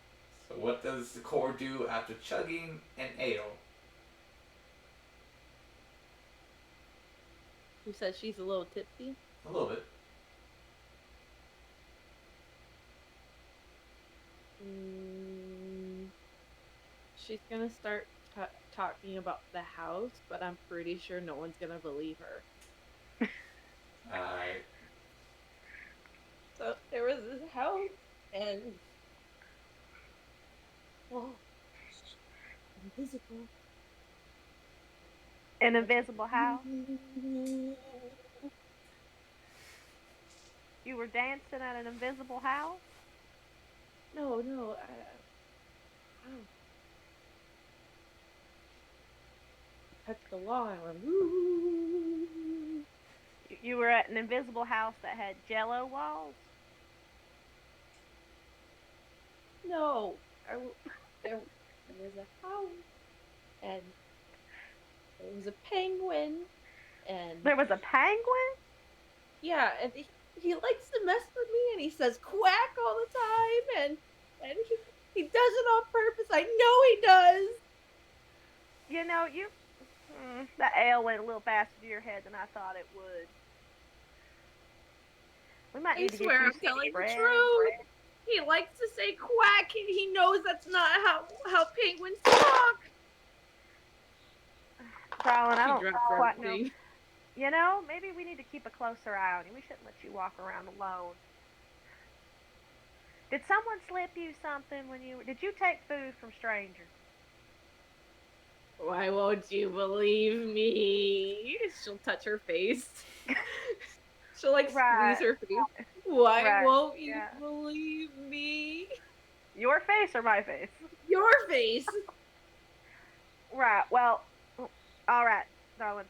So what does the core do after chugging an ale? Who says she's a little tipsy? A little bit. She's gonna start talking about the house, but I'm pretty sure no one's gonna believe her. Alright. So there was this house, and invisible. An invisible house. You were dancing at an invisible house? No. Touched the wall and went woo. You were at an invisible house that had jello walls? No, there was a house, and there was a penguin, and There was a penguin? yeah, and he likes to mess with me, and he says quack all the time, and he does it on purpose. I know he does. You know, that ale went a little faster to your head than I thought it would. We might I need to swear get I'm you telling the bread. truth. He likes to say quack, and he knows that's not how penguins talk. Darling, I She don't dropped quite know. everything. You know, maybe we need to keep a closer eye on you. We shouldn't let you walk around alone. Did someone slip you something did you take food from strangers? Why won't you believe me? She'll touch her face. She'll like squeeze her face. Why won't you believe me? Your face or my face? Your face. Right. Well, all right, darling.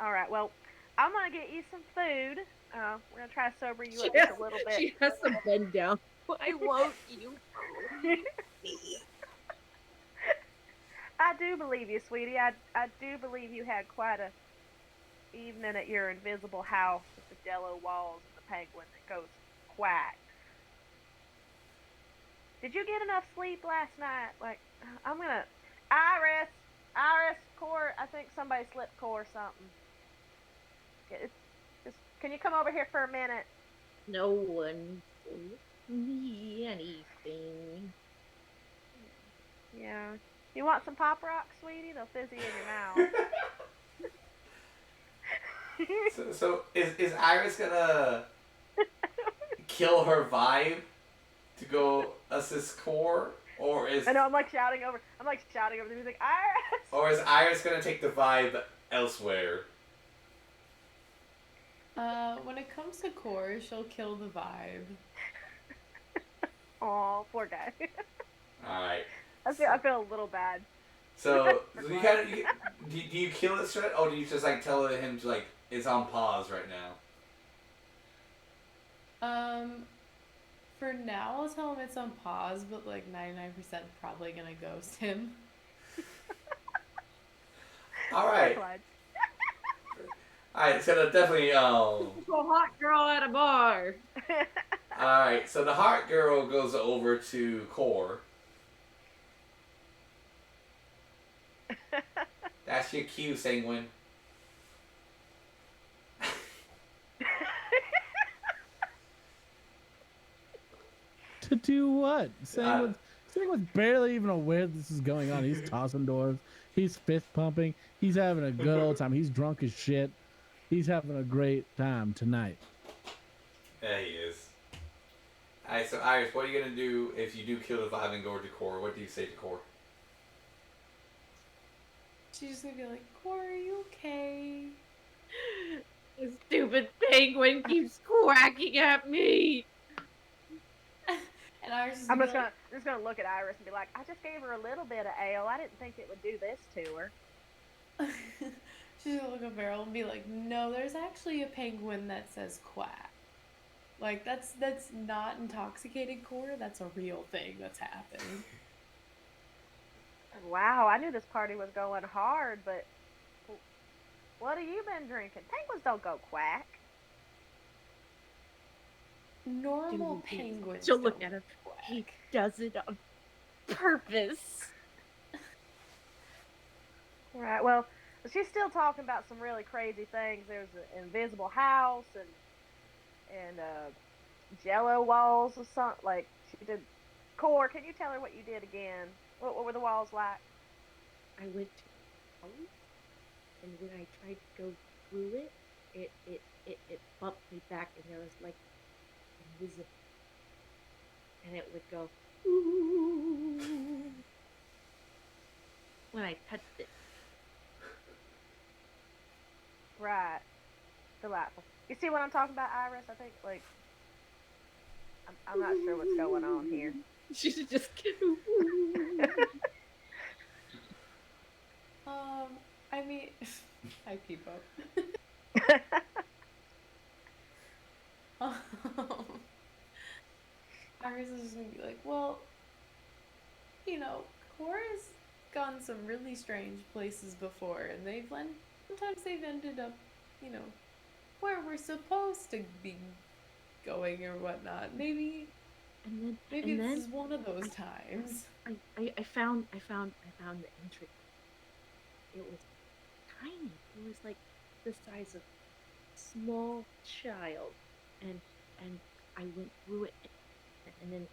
All right. Well, I'm gonna get you some food. We're gonna try to sober you up just a little bit. She has to bend down. Why won't you believe me? I do believe you, sweetie. I do believe you had quite a evening at your invisible house with the jello walls and the penguin that goes quack. Did you get enough sleep last night? Like, I'm gonna... Iris, Core, I think somebody slipped Core something. Can you come over here for a minute? No one told me anything. Yeah. You want some Pop Rocks, sweetie? They'll fizzy in your mouth. So is Iris gonna kill her vibe to go assist Core, or is... I know, I'm like shouting over the music, Iris! Or is Iris gonna take the vibe elsewhere? When it comes to Core, she'll kill the vibe. Aw, poor guy. Alright. I feel a little bad. So you kind of... Do you kill it straight, or do you just like tell him to like, it's on pause right now? For now, I'll tell him it's on pause, but like 99% probably gonna ghost him. Alright. Alright, so definitely, A hot girl at a bar. Alright, so the hot girl goes over to Core. That's your cue, Senguine. To do what? Senguine's barely even aware this is going on. He's tossing doors. He's fist pumping. He's having a good old time. He's drunk as shit. He's having a great time tonight. Yeah, he is. Alright, so Iris, what are you gonna do if you do kill the vibe and go over to Core? What do you say to Core? She's just gonna be like, Core, are you okay? The stupid penguin keeps quacking at me. And Iris is I'm just gonna look at Iris and be like, I just gave her a little bit of ale. I didn't think it would do this to her. She's gonna look at Beryl and be like, no, there's actually a penguin that says quack. Like, that's not intoxicated Core. That's a real thing that's happened. Wow, I knew this party was going hard, but What have you been drinking? Penguins don't go quack. Normal Dude, penguins. she'll look don't at him. quack. He does it on purpose. Right. Well, she's still talking about some really crazy things. There's an invisible house and jello walls or something. Like she did. Core, can you tell her what you did again? What were the walls like? I went to the house, and when I tried to go through it bumped me back, and there was like invisible, and it would go ooh when I touched it. Right. Delightful. You see what I'm talking about, Iris? I think like I'm not sure what's going on here. She should just I mean, I keep up. Iris is just gonna be like, well, Cora's gone some really strange places before, and sometimes they've ended up, where we're supposed to be going or whatnot. Maybe this is one of those times. I found the entry. It was tiny. It was like the size of a small child, and I went through it, and then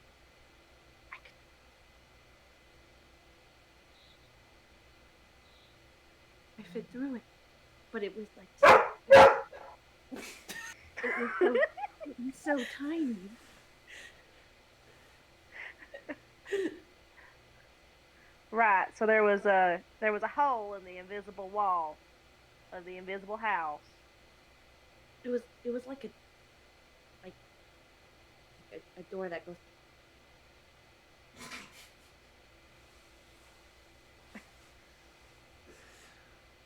I fit through it, but it was like it was so tiny. Right. So there was a hole in the invisible wall of the invisible house. It was like a door that goes.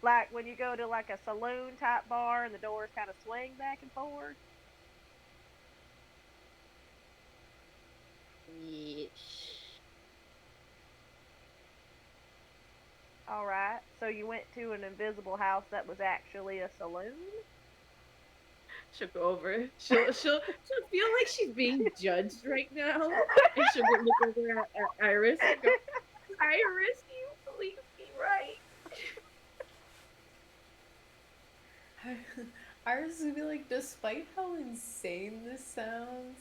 Like when you go to like a saloon type bar and the doors kind of swing back and forward. All right. So you went to an invisible house that was actually a saloon? She'll go over. She'll feel like she's being judged right now, and she'll look over at Iris and go, "Iris, you believe me, right?" Iris would be like, despite how insane this sounds,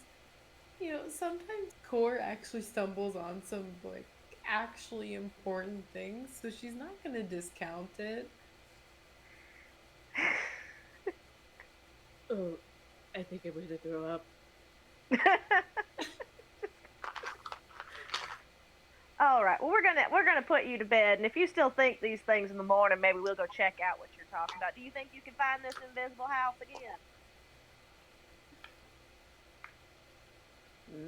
sometimes Core actually stumbles on some like actually important things, so she's not gonna discount it. Oh, I think I'm gonna throw up. All right. Well, we're gonna put you to bed, and if you still think these things in the morning, maybe we'll go check out what you're talking about. Do you think you can find this invisible house again?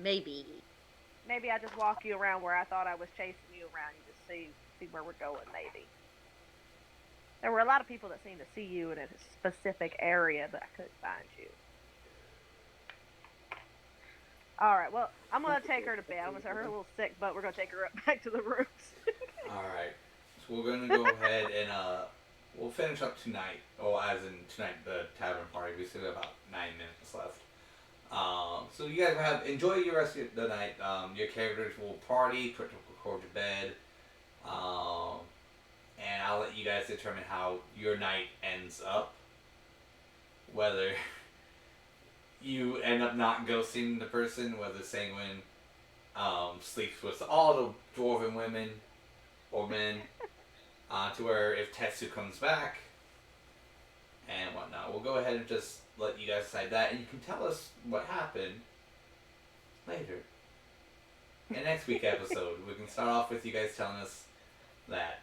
Maybe. Maybe I just walk you around where I thought I was chasing you around. You just see where we're going. Maybe. There were a lot of people that seemed to see you in a specific area, but I couldn't find you. All right. Well, I'm gonna take her to bed. I'm gonna say her a little sick, but we're gonna take her back to the rooms. All right. So we're gonna go ahead and we'll finish up tonight. Oh, as in tonight, the tavern party. We still have about 9 minutes left. So you guys enjoy your rest of the night. Your characters will party, record to bed, and I'll let you guys determine how your night ends up. Whether you end up not ghosting the person, whether Senguine sleeps with all the dwarven women or men, to where if Tetsu comes back and whatnot, we'll go ahead and just let you guys decide that, and you can tell us what happened later. In next week's episode, we can start off with you guys telling us that.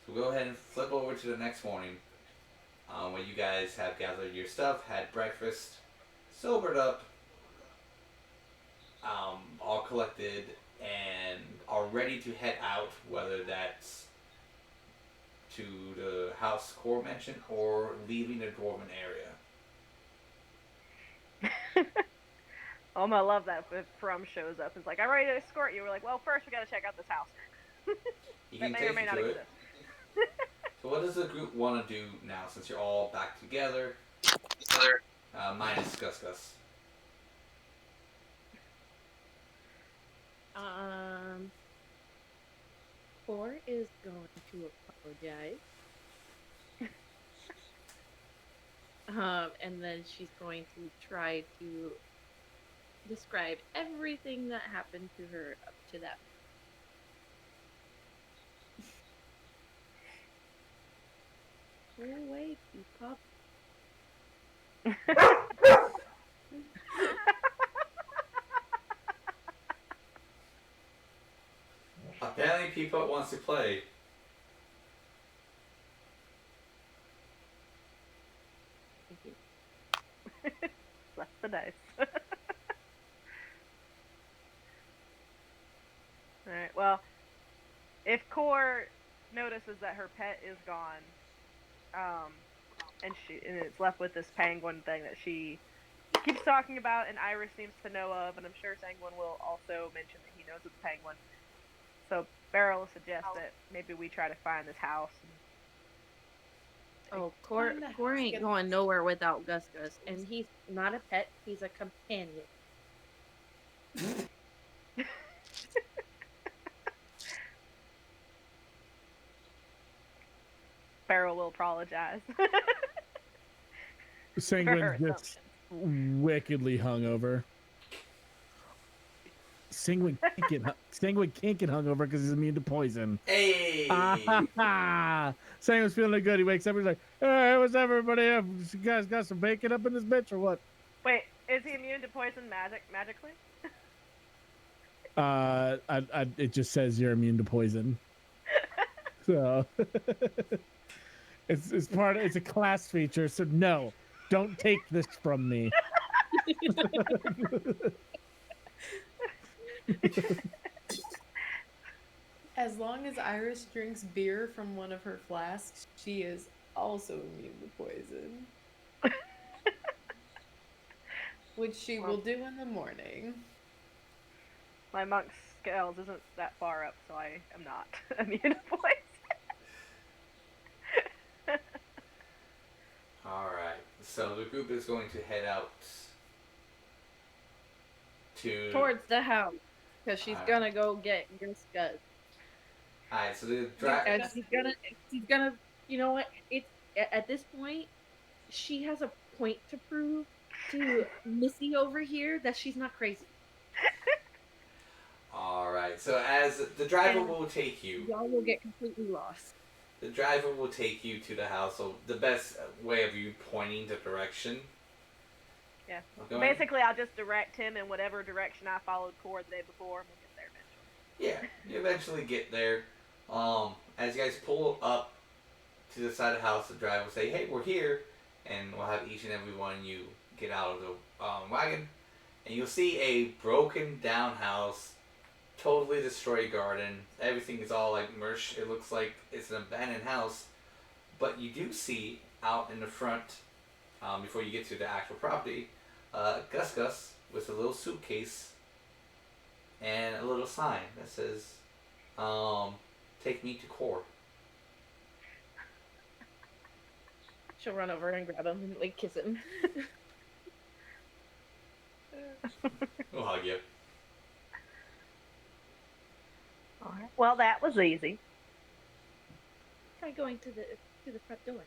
So we'll go ahead and flip over to the next morning, where you guys have gathered your stuff, had breakfast, sobered up, all collected, and are ready to head out, whether that's to the house Core mentioned or leaving the dwarven area. Oh, I love that if From shows up. It's like, I'm ready to escort you. We're like, well, first we gotta check out this house. You that can may take or may you not to exist. it. So what does the group want to do now, since you're all back together? Minus Gus Gus. Core is going to apologize. And then she's going to try to describe everything that happened to her up to that. Go away, you pup. Apparently, Peapod wants to play. Thank you. That's the dice. Alright, well, if Core notices that her pet is gone, and it's left with this penguin thing that she keeps talking about and Iris seems to know of, and I'm sure Senguine will also mention that he knows of the penguin. So Beryl suggests that maybe we try to find this house. Oh, Core ain't going nowhere without Gus Gus, and he's not a pet, he's a companion. Beryl will apologize. Senguine's just wickedly hungover. Senguine can't get hungover because he's immune to poison. Hey! Senguine's feeling good. He wakes up. He's like, "Hey, what's up, everybody? You guys got some bacon up in this bitch or what?" Wait, is he immune to poison magically? It just says you're immune to poison. So it's a class feature. So no, don't take this from me. As long as Iris drinks beer from one of her flasks, she is also immune to poison. Which she will do in the morning. My monk's scales isn't that far up, so I am not immune to poison. Alright, so the group is going to head out towards the house, because she's gonna go get Gus Gus. Alright, so the and she's gonna, you know what? It's at this point, she has a point to prove to Missy over here that she's not crazy. Alright, so as the driver will take you, y'all will get completely lost. The driver will take you to the house. So the best way of you pointing the direction. Yeah. Basically, I'll just direct him in whatever direction I followed Core the day before, and we'll get there eventually. Yeah, you eventually get there. As you guys pull up to the side of the house, the driver will say, "Hey, we're here," and we'll have each and every one of you get out of the wagon, and you'll see a broken down house. Totally destroyed garden. Everything is all like mush. It looks like it's an abandoned house. But you do see out in the front, before you get to the actual property, Gus Gus with a little suitcase and a little sign that says, "Take me to Core." She'll run over and grab him and like kiss him. We'll hug you. Alright. Well, that was easy. Try going to the front door.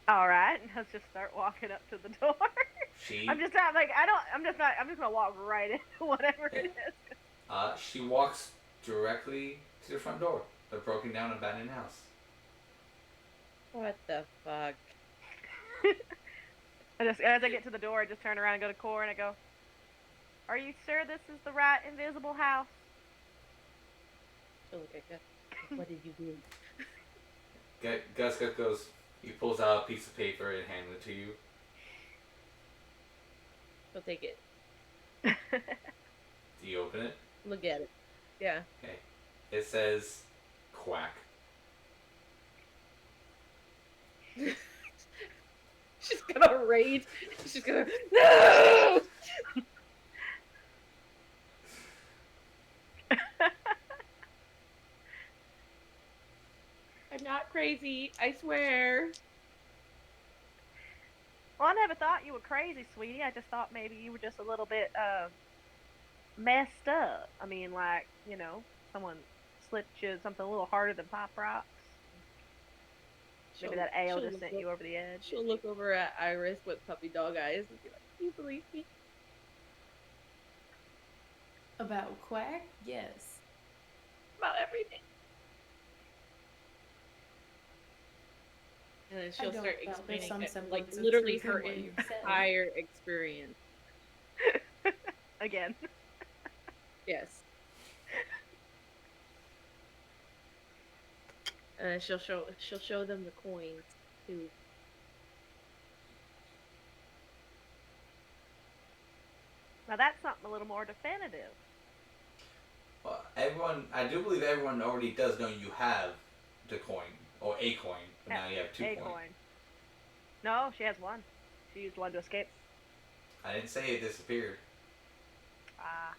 Alright, let's just start walking up to the door. I'm just gonna walk right into whatever it is. She walks directly to the front door. The broken down abandoned house. What the fuck? As I get to the door, I just turn around and go to Core and I go, "Are you sure this is the right invisible house?" She'll look at Gus. What did you do? Gus goes, he pulls out a piece of paper and hands it to you. She'll take it. Do you open it? Look at it. Yeah. Okay. It says, "Quack." She's gonna rage. She's gonna, no! not crazy. I swear. Well, I never thought you were crazy, sweetie. I just thought maybe you were just a little bit messed up. I mean, like, someone slipped you something a little harder than pop rocks. Maybe that ale just sent you over the edge. She'll look over at Iris with puppy dog eyes and be like, "Do you believe me?" About Quack? Yes. About everything. And then she'll start explaining like literally her entire experience. Again. Yes. And she'll show them the coins too. Now that's something a little more definitive. Well, I do believe everyone already does know you have the coin, or a coin, but now you have 2 coins. No, she has 1. She used 1 to escape. I didn't say it disappeared. Ah.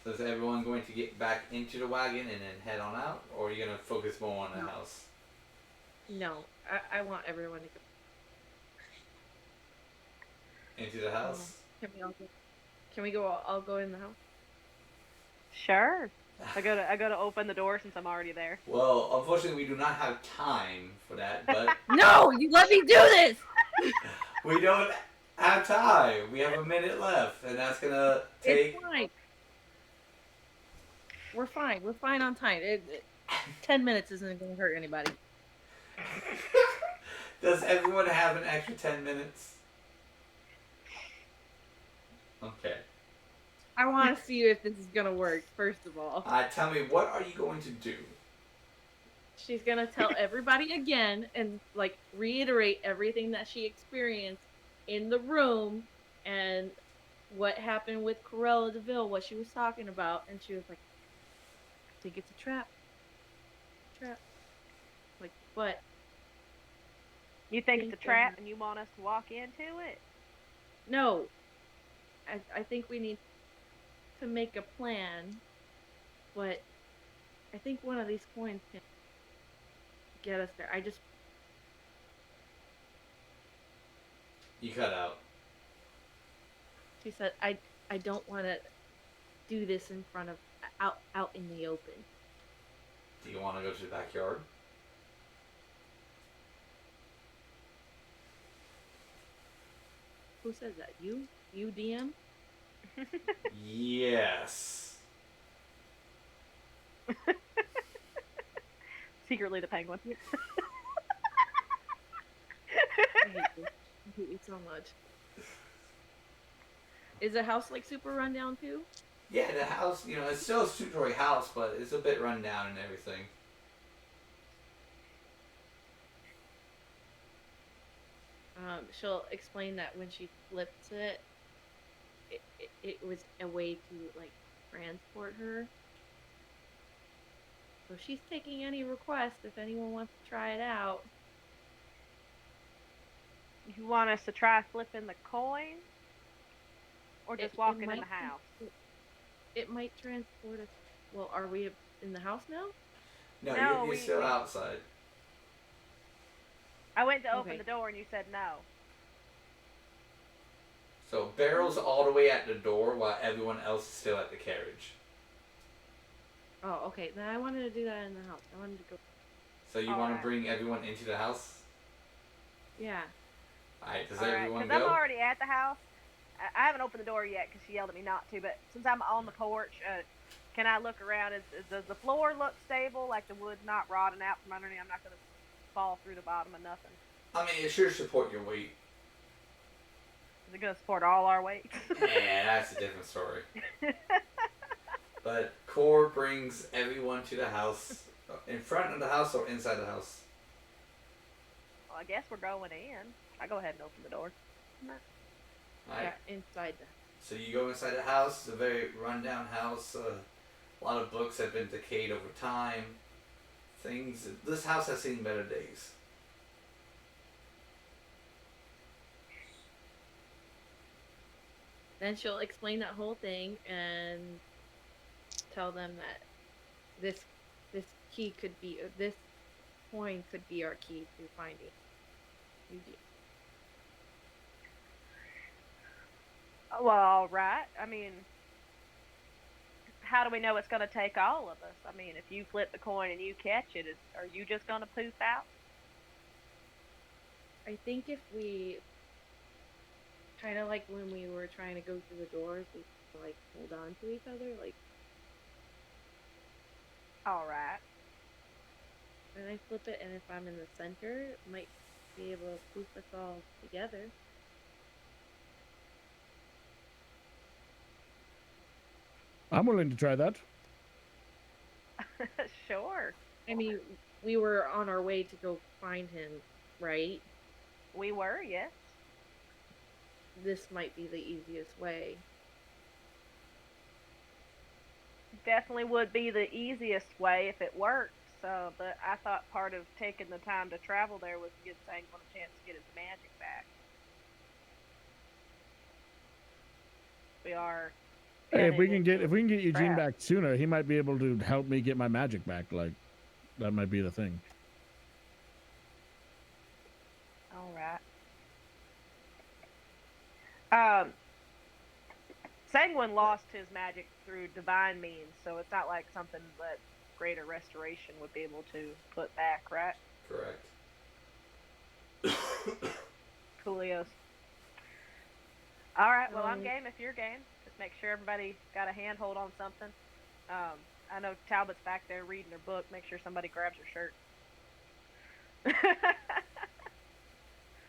So is everyone going to get back into the wagon and then head on out, or are you going to focus more on the house? No, I want everyone to go. Into the house? Can we go? I'll go in the house. Sure. I gotta open the door since I'm already there. Well, unfortunately, we do not have time for that, but... No! You let me do this! We don't have time. We have a minute left, and that's going to take... It's fine. We're fine. We're fine on time. 10 minutes isn't going to hurt anybody. Does everyone have an extra 10 minutes? Okay. I want to see if this is going to work, first of all. Tell me, what are you going to do? She's going to tell everybody again and, like, reiterate everything that she experienced in the room and what happened with Corella DeVille, what she was talking about. And she was like, I think it's a trap. Trap. Like, what? You think it's a trap and you want us to walk into it? No. I think we need to make a plan, but I think one of these coins can get us there. You cut out. She said, I don't want to do this in front of, out in the open. Do you want to go to the backyard? Who says that? You? You, DM? Yes. Secretly the penguin. I hate you. I hate you so much. Is the house like super run down too? Yeah, the house, it's still a two-story house, but it's a bit run down and everything. She'll explain that when she flips it, it was a way to, like, transport her. So she's taking any request if anyone wants to try it out. You want us to try flipping the coin? Or just walking in the house? It might transport us. Well, are we in the house now? No, you're still outside. I went to open the door and you said no. So Beryl's all the way at the door while everyone else is still at the carriage. Oh, okay. Then I wanted to do that in the house. I wanted to go. So you want to bring everyone into the house? Yeah. Alright, does everyone go? Because I'm already at the house. I haven't opened the door yet because she yelled at me not to, but since I'm on the porch, can I look around? Does the floor look stable? Like the wood's not rotting out from underneath? I'm not going to fall through the bottom of nothing. I mean, it sure support your weight. Is it going to support all our weight? Yeah, that's a different story. But Core brings everyone to the house. In front of the house or inside the house? Well, I guess we're going in. I go ahead and open the door. Right. Yeah, inside the. So you go inside the house. It's a very rundown house. A lot of books have been decayed over time. This house has seen better days. Then she'll explain that whole thing and tell them that this key could be this coin could be our key to finding Eugene. Well, all right. I mean, how do we know it's going to take all of us? I mean, if you flip the coin and you catch it, are you just going to poof out? I think if we kind of like when we were trying to go through the doors, we like hold on to each other, like. All right. And I flip it, and if I'm in the center, it might be able to poof us all together. I'm willing to try that. Sure. I mean, we were on our way to go find him, right? We were, yes. This might be the easiest way. Definitely would be the easiest way if it worked. So, but I thought part of taking the time to travel there was to give Senguine a chance to get his magic back. We are. Hey, if we can get Eugene trap. back sooner, he might be able to help me get my magic back. Like, that might be the thing. All right. Senguine lost his magic through divine means, so it's not like something that Greater Restoration would be able to put back, right? Correct. Coolios. All right, well, I'm game if you're game. Just make sure everybody got a handhold on something. I know Talbot's back there reading her book. Make sure somebody grabs her shirt.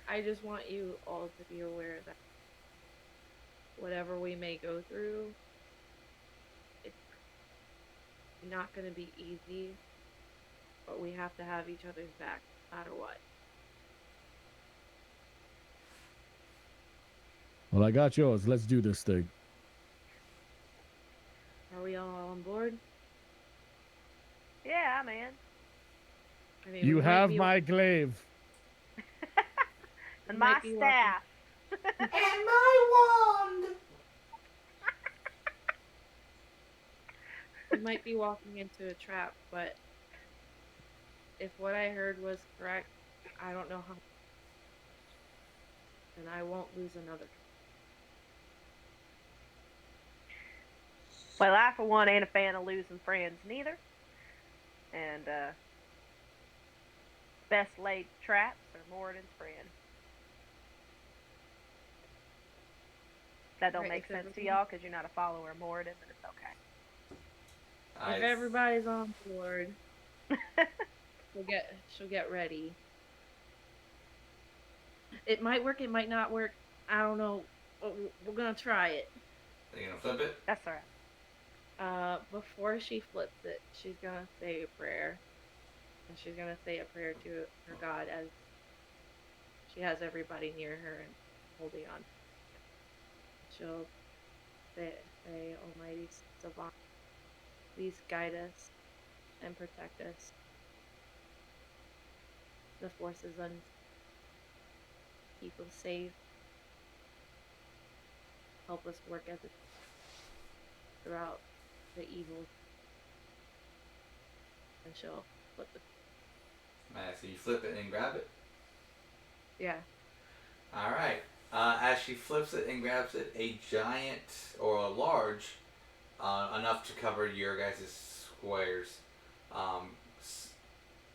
I just want you all to be aware that whatever we may go through, it's not going to be easy, but we have to have each other's back no matter what. Well, I got yours. Let's do this thing. Are we all on board? Yeah, man. I mean, You have my glaive. And my staff. And my wand! We might be walking into a trap, but if what I heard was correct, I don't know how. And I won't lose another. Well, I, for one, ain't a fan of losing friends neither. And, best laid traps are Moradin's friend. That don't make sense to y'all because you're not a follower of Moradin, but it's okay. If everybody's on board, she'll get ready. It might work, it might not work. I don't know. We're gonna try it. Are you gonna flip it? That's alright. Before she flips it, she's gonna say a prayer. And she's gonna say a prayer to her God as she has everybody near her and holding on. She'll say, Almighty Savant, please guide us and protect us. The forces keep us safe. Help us work as a throughout the evil. And she'll flip it. Alright, so you flip it and grab it? Yeah. Alright. As she flips it and grabs it, a giant or a large, enough to cover your guys' squares,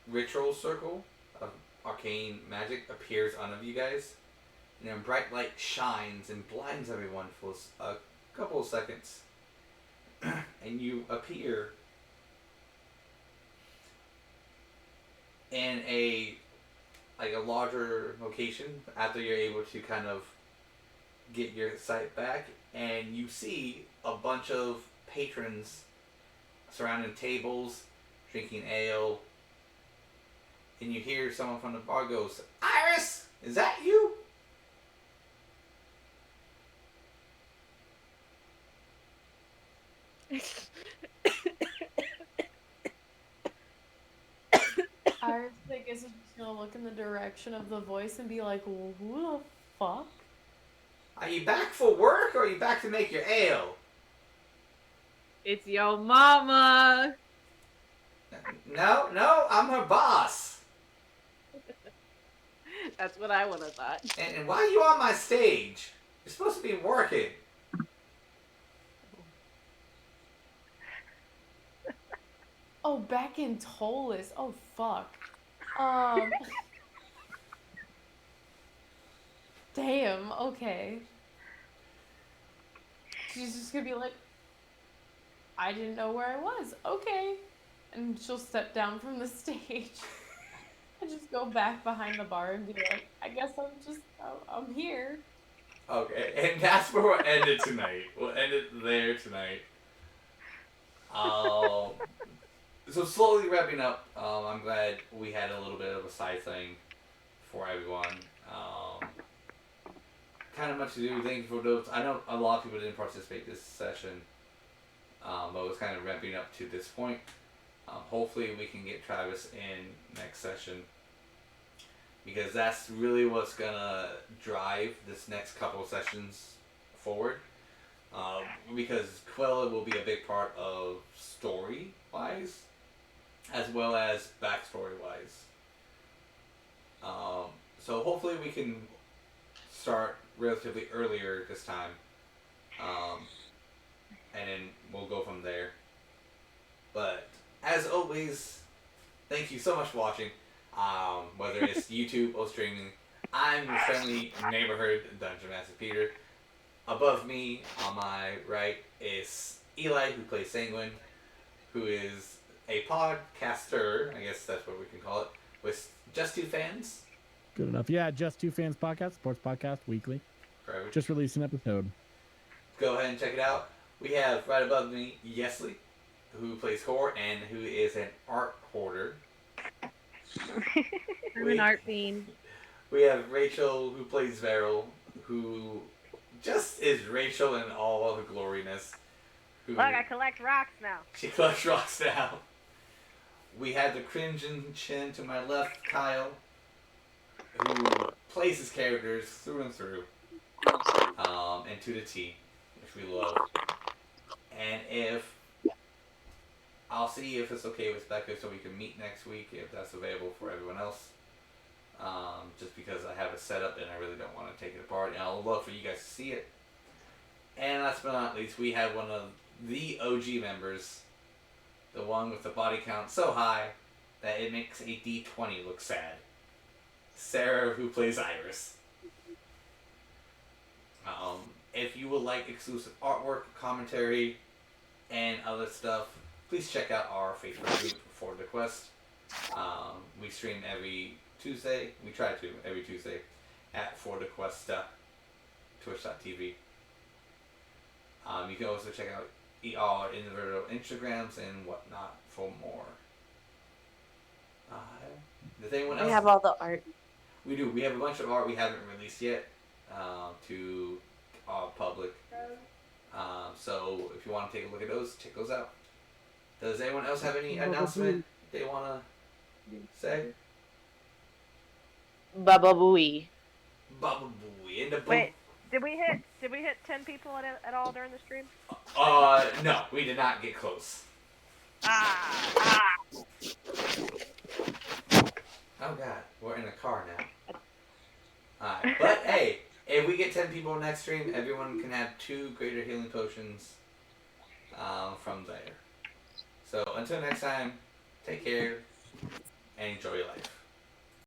ritual circle of arcane magic appears under you guys. And then bright light shines and blinds everyone for a couple of seconds. And you appear in a larger location after you're able to kind of get your sight back, and you see a bunch of patrons surrounding tables drinking ale, and you hear someone from the bar goes, "Iris, is that you?" Iris, I guess, is just gonna look in the direction of the voice and be like, well, who the fuck? Are you back for work or are you back to make your ale? It's your mama. No, I'm her boss. That's what I would have thought. And why are you on my stage? You're supposed to be working. Oh, back in Tollus. Oh, fuck. Damn, okay. She's just gonna be like, I didn't know where I was. Okay. And she'll step down from the stage and just go back behind the bar and be like, I guess I'm here. Okay, and that's where we'll end it tonight. We'll end it there tonight. So slowly wrapping up, I'm glad we had a little bit of a side thing for everyone. Kind of much to do. Thank you for those. I know a lot of people didn't participate this session, but it was kind of ramping up to this point. Hopefully we can get Travis in next session, because that's really what's gonna drive this next couple of sessions forward. Because Quella will be a big part of story wise, as well as backstory wise. So hopefully we can start relatively earlier this time, and then we'll go from there. But as always, thank you so much for watching. Whether it's YouTube or streaming, I'm your friendly neighborhood Dungeon Master Peter. Above me, on my right, is Eli, who plays Senguine, who is a podcaster, I guess that's what we can call it, with Just Two Fans. Good enough. Yeah, Just Two Fans podcast, sports podcast, weekly. Forever. Just released an episode. Go ahead and check it out. We have right above me Yeslie, who plays Core and who is an art hoarder. I'm an art fiend. We have Rachel, who plays Beryl, who just is Rachel in all of her gloriness. Look, I collect rocks now. She collects rocks now. We have the cringing chin to my left, Kyle, who plays his characters through and through, and to the T, which we love. And if I'll see if it's okay with Becca, so we can meet next week if that's available for everyone else. Just because I have it set up and I really don't want to take it apart, and I'll love for you guys to see it. And last but not least, we have one of the OG members, the one with the body count so high that it makes a D20 look sad. Sarah, who plays Iris. If you would like exclusive artwork, commentary, and other stuff, please check out our Facebook group for the Quest. We stream every Tuesday. We try to every Tuesday at For the Quest Twitch.tv. You can also check out all our individual Instagrams and whatnot for more. Does anyone else? We have all the art. We do. We have a bunch of art we haven't released yet to public. So if you want to take a look at those, check those out. Does anyone else have any announcement they want to say? Baba Booey. Baba Booey in the book. Wait, did we hit 10 people at all during the stream? No, we did not get close. Ah! Oh god, we're in a car now. Alright, but hey, if we get 10 people next stream, everyone can have 2 greater healing potions from there. So until next time, take care and enjoy your life.